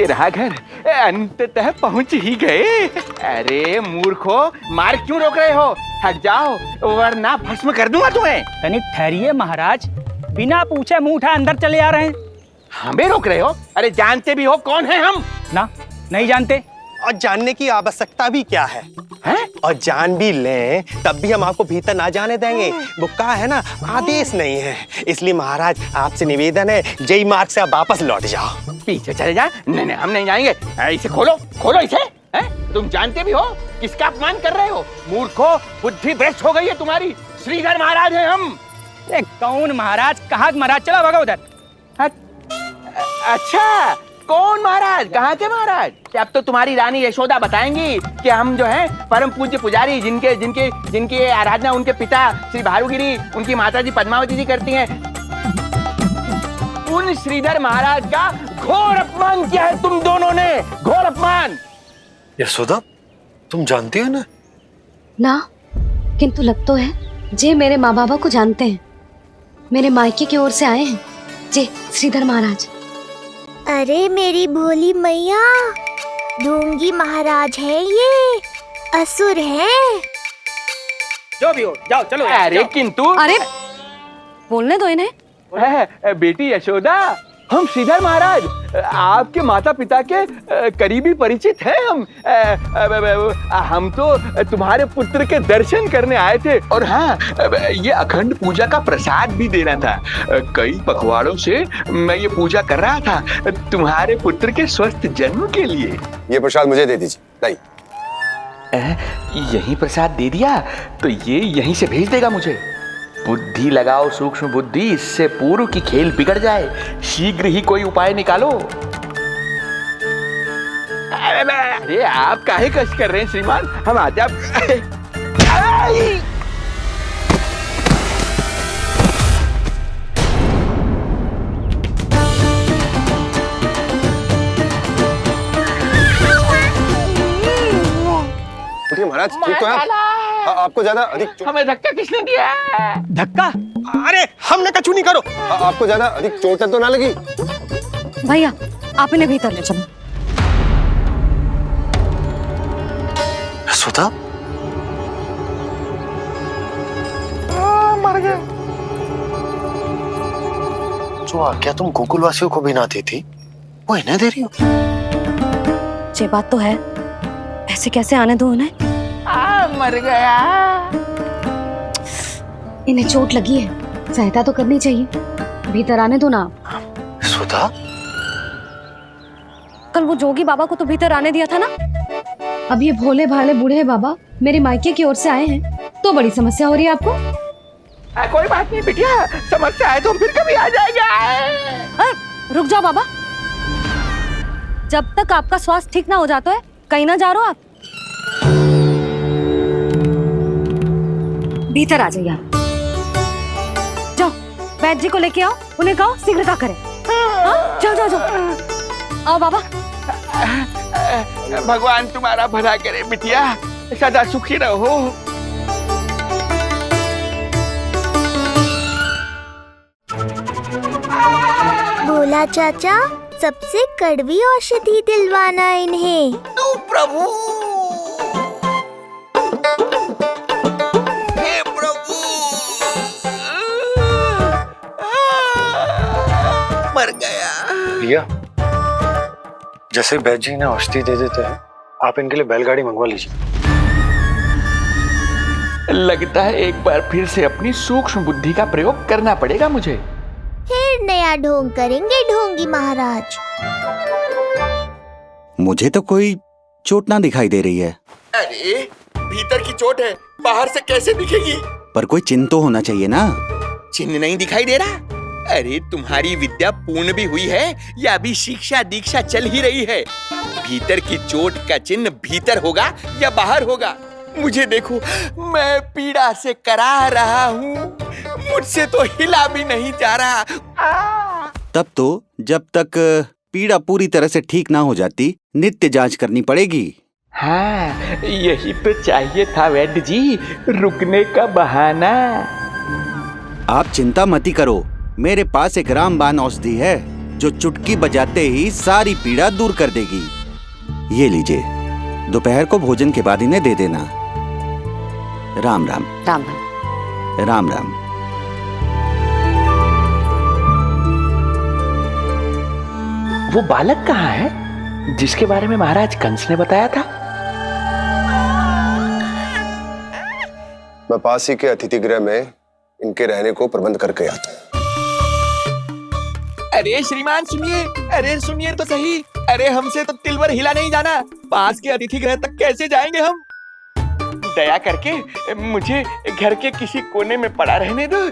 ये रहा घर, अंततः पहुंच ही गए। अरे मूर्खो, मार्ग क्यों रोक रहे हो? हट जाओ वरना भस्म कर दूंगा तुम्हें। तनिक ठहरिए महाराज, बिना पूछे मुंह उठा अंदर चले आ रहे हैं। हमें रोक रहे हो? अरे जानते भी हो कौन है हम? ना, नहीं जानते। और जानने की आवश्यकता भी क्या है? और जान भी लें तब भी हम आपको भीतर ना जाने देंगे। वो कहा है ना, आदेश नहीं है। इसलिए महाराज आपसे निवेदन है, जय मार्ग से आप वापस लौट जाओ। पीछे चले जा। नहीं नहीं, हम नहीं जाएंगे। इसे खोलो, खोलो इसे। तुम जानते भी हो किसका अपमान कर रहे हो? मूर्खो, बुद्धि भ्रष्ट हो गई है तुम्हारी। श्रीधर महाराज हैं हम। कौन महाराज? कहाँ महाराज? चला भगा उधर। अच्छा, कौन महाराज? कहाँ के महाराज? अब तो तुम्हारी रानी यशोदा बताएंगी कि हम जो है परम पूज्य पुजारी, जिनके जिनके जिनकी आराधना उनके पिता श्री भारुगिरी, उनकी माता जी पद्मावती जी करती हैं, उन श्रीधर महाराज का घोर अपमान किया है तुम दोनों ने। घोर अपमान। यशोदा, तुम जानती हो ना? ना, किंतु लग तो है जे मेरे माँ बाबा को जानते हैं। मेरे मायके की ओर से आए हैं जे श्रीधर महाराज। अरे मेरी भोली मैया, ढोंगी महाराज है ये, असुर है। जो भी हो, जाओ चलो। अरे किंतु, अरे बोलने दो इन्हें। बेटी यशोदा, हम श्रीधर महाराज आपके माता पिता के करीबी परिचित हैं। हम तो तुम्हारे पुत्र के दर्शन करने आए थे। और हाँ, ये अखंड पूजा का प्रसाद भी देना था। कई पखवाड़ों से मैं ये पूजा कर रहा था तुम्हारे पुत्र के स्वस्थ जन्म के लिए। ये प्रसाद मुझे दे दीजिए। नहीं, यही प्रसाद दे दिया तो ये यहीं से भेज देगा मुझे। बुद्धि लगाओ सूक्ष्म बुद्धि, इससे पूर्व की खेल बिगड़ जाए। शीघ्र ही कोई उपाय निकालो। अरे आप काहे कष्ट कर रहे हैं श्रीमान? हम आजा। महाराज ठीक तो है? आपको ज्यादा अधिक हमें धक्का किसने दिया? धक्का? अरे हमने कछु नहीं करो। आपको ज्यादा अधिक चोट तो ना लगी? भैया आप इन्हें भीतर ले चलो। यशोदा, मर गए। जो आज्ञा तुम गोकुलवासियों को भी ना दी थी, वो इन्हें दे रही हो? ये बात तो है, ऐसे कैसे आने दो उन्हें? मर गया। इन्हें चोट लगी है, सहायता तो करनी चाहिए। भीतर आने दो ना। सुधा, कल वो जोगी बाबा को तो भीतर आने दिया था ना। अब ये भोले भाले बूढ़े बाबा मेरे मायके की ओर से आए हैं, तो बड़ी समस्या हो रही है आपको। कोई बात नहीं बिटिया, समस्या है तो फिर कभी आ जाएगा। रुक जाओ बाबा, जब तक आपका स्वास्थ्य ठीक ना हो जाता है कहीं ना जा रहे हो आप। भीतर आ जाइए आप। जाओ वैद्य जी को लेके आओ, उन्हें कहो शीघ्रता करें। जाओ जाओ जाओ। आओ बाबा। भगवान तुम्हारा भला करे बिटिया, सदा सुखी रहो। भोला चाचा, सबसे कड़वी औषधि दिलवाना इन्हें। प्रभु, मर गया। भैया, जैसे वैद्य जी ने औषधि दे देते हैं, आप इनके लिए बैलगाड़ी मंगवा लीजिए। लगता है एक बार फिर से अपनी सूक्ष्म बुद्धि का प्रयोग करना पड़ेगा मुझे। फिर नया ढोंग करेंगे ढोंगी महाराज। मुझे तो कोई चोट ना दिखाई दे रही है। अरे भीतर की चोट है, बाहर से कैसे दिखेगी? पर कोई चिन्ह तो होना चाहिए ना। चिन्ह नहीं दिखाई दे रहा? अरे तुम्हारी विद्या पूर्ण भी हुई है या अभी शिक्षा दीक्षा चल ही रही है? भीतर की चोट का चिन्ह भीतर होगा या बाहर होगा? मुझे देखो, मैं पीड़ा से करा रहा हूँ, मुझसे तो हिला भी नहीं जा रहा। तब तो जब तक पीड़ा पूरी तरह से ठीक ना हो जाती, नित्य जांच करनी पड़ेगी। हाँ, यही तो चाहिए था वैद्य जी, रुकने का बहाना। आप चिंता मती करो, मेरे पास एक रामबाण औषधि है जो चुटकी बजाते ही सारी पीड़ा दूर कर देगी। ये लीजिए, दोपहर को भोजन के बाद इन्हें दे देना। राम राम। राम राम। राम राम। वो बालक कहाँ है जिसके बारे में महाराज कंस ने बताया था? मैं पास ही के अतिथि गृह में इनके रहने को प्रबंध करके आता हूँ। अरे श्रीमान सुनिए, अरे सुनिए तो सही, अरे हमसे तो तिल भर हिला नहीं जाना, पास के अतिथि गृह तक कैसे जाएंगे हम? दया करके मुझे घर के किसी कोने में पड़ा रहने दो,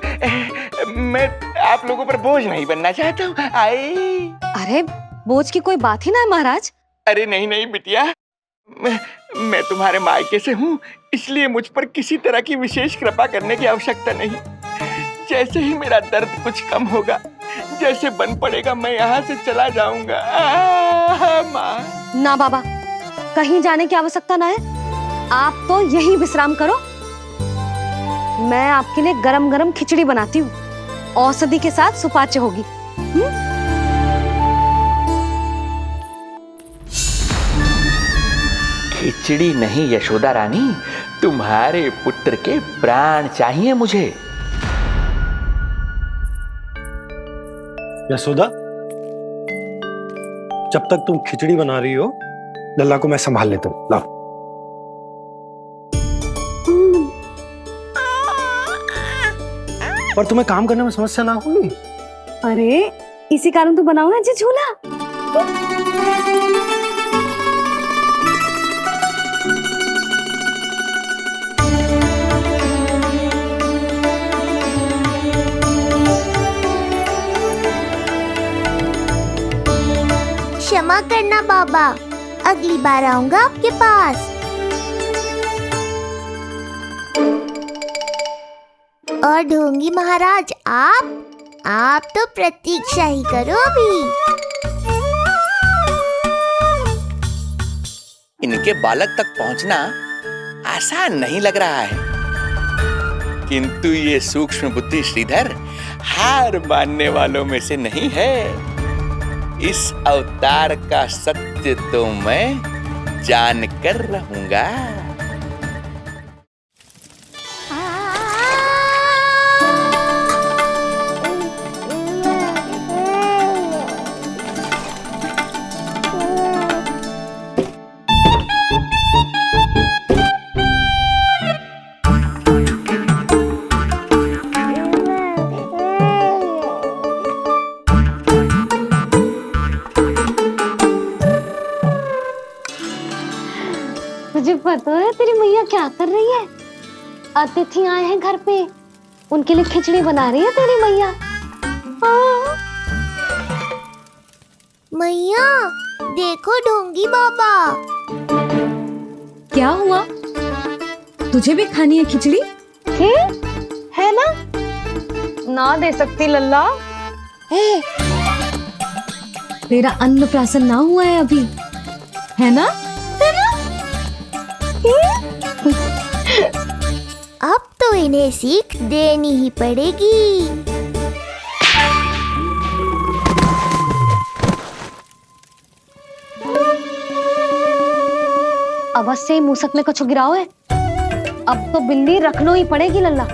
मैं आप लोगों पर बोझ नहीं बनना चाहता हूँ। अरे बोझ की कोई बात ही ना है महाराज। अरे नहीं नहीं बिटिया, मैं तुम्हारे मायके से हूँ, इसलिए मुझ पर किसी तरह की विशेष कृपा करने की आवश्यकता नहीं। जैसे ही मेरा दर्द कुछ कम होगा, जैसे बन पड़ेगा, मैं यहाँ से चला जाऊंगा। माँ। ना बाबा, कहीं जाने की आवश्यकता ना है, आप तो यही विश्राम करो। मैं आपके लिए गरम गरम खिचड़ी बनाती हूँ, औषधि के साथ सुपाच्य होगी। खिचड़ी नहीं यशोदा रानी, तुम्हारे पुत्र के प्राण चाहिए मुझे। यशोदा, जब तक तुम खिचड़ी बना रही हो, लल्ला को मैं संभाल लेता हूँ। लाओ। पर तुम्हें काम करने में समस्या ना होगी? अरे इसी कारण तो बनाऊंगा जी झूला। क्षमा करना बाबा, अगली बार आऊंगा आपके पास। और ढोंगी महाराज, आप तो प्रतीक्षा ही करो अभी। इनके बालक तक पहुंचना आसान नहीं लग रहा है, किंतु ये सूक्ष्म बुद्धि श्रीधर हार मानने वालों में से नहीं है। इस अवतार का सत्य तो मैं जान कर रहूंगा। तुझे पता है तेरी मैया क्या कर रही है? अतिथि आए हैं घर पे, उनके लिए खिचड़ी बना रही है तेरी मैया। मैया देखो ढोंगी बाबा। क्या हुआ? तुझे भी खानी है खिचड़ी? है ना? ना दे सकती लल्ला। तेरा अन्नप्राशन ना हुआ है अभी, है ना? अब तो इन्हें सीख देनी ही पड़ेगी। अवश्य ही मूसक में कुछ गिराओ है, अब तो बिल्ली रखना ही पड़ेगी लल्ला।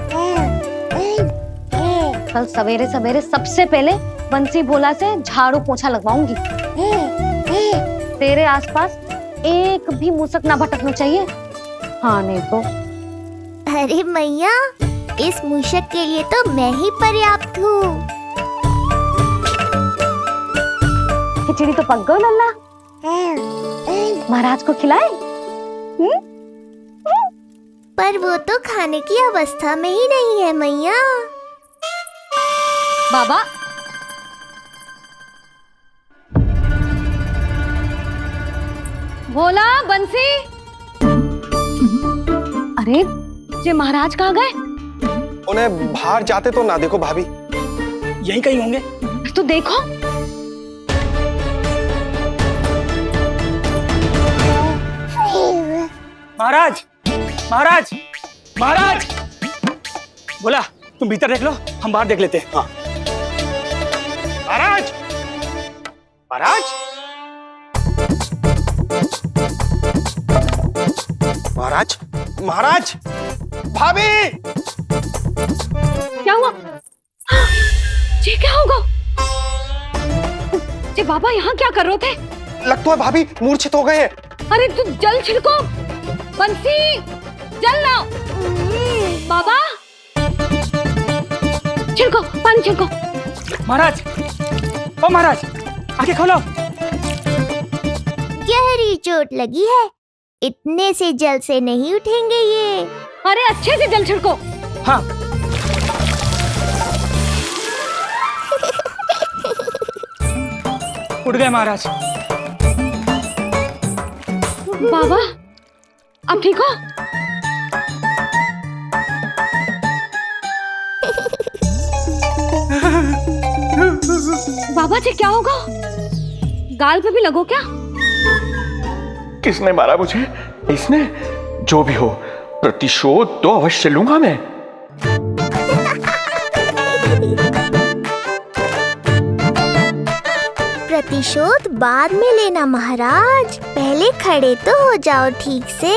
कल सवेरे सवेरे सबसे पहले बंसी भोला से झाड़ू पोछा लगवाऊंगी। तेरे आसपास एक भी मूसक ना भटकना चाहिए, हाँ नहीं तो। अरे मैया, इस मूषक के लिए तो मैं ही पर्याप्त हूँ। खिचड़ी तो पक गई लल्ला, महाराज को खिलाए? पर वो तो खाने की अवस्था में ही नहीं है मैया। बाबा, भोला, बंसी। अरे ये महाराज कहाँ गए? उन्हें बाहर जाते तो ना देखो भाभी, यहीं कहीं होंगे। तो देखो। महाराज, महाराज, महाराज। बोला तुम भीतर देख लो, हम बाहर देख लेते हैं। हाँ। महाराज, महाराज, महाराज, महाराज, भाभी! क्या हुआ? ये क्या होगा? ये बाबा यहाँ क्या कर रहे थे? लगता है भाभी मूर्छित हो गए हैं। अरे तू जल छिड़को, बंसी, जल लाओ। बाबा, छिड़को, पानी छिड़को। महाराज, ओ महाराज, आंखें खोलो। गहरी चोट लगी है, इतने से जल से नहीं उठेंगे ये। अरे अच्छे से जल छिड़को। हाँ। उठ गए महाराज। बाबा, आप ठीक हो? बाबा जी क्या होगा? गाल पे भी लगो क्या? किसने मारा मुझे? इसने? जो भी हो, प्रतिशोध तो अवश्य लूंगा मैं। प्रतिशोध बाद में लेना महाराज, पहले खड़े तो हो जाओ ठीक से।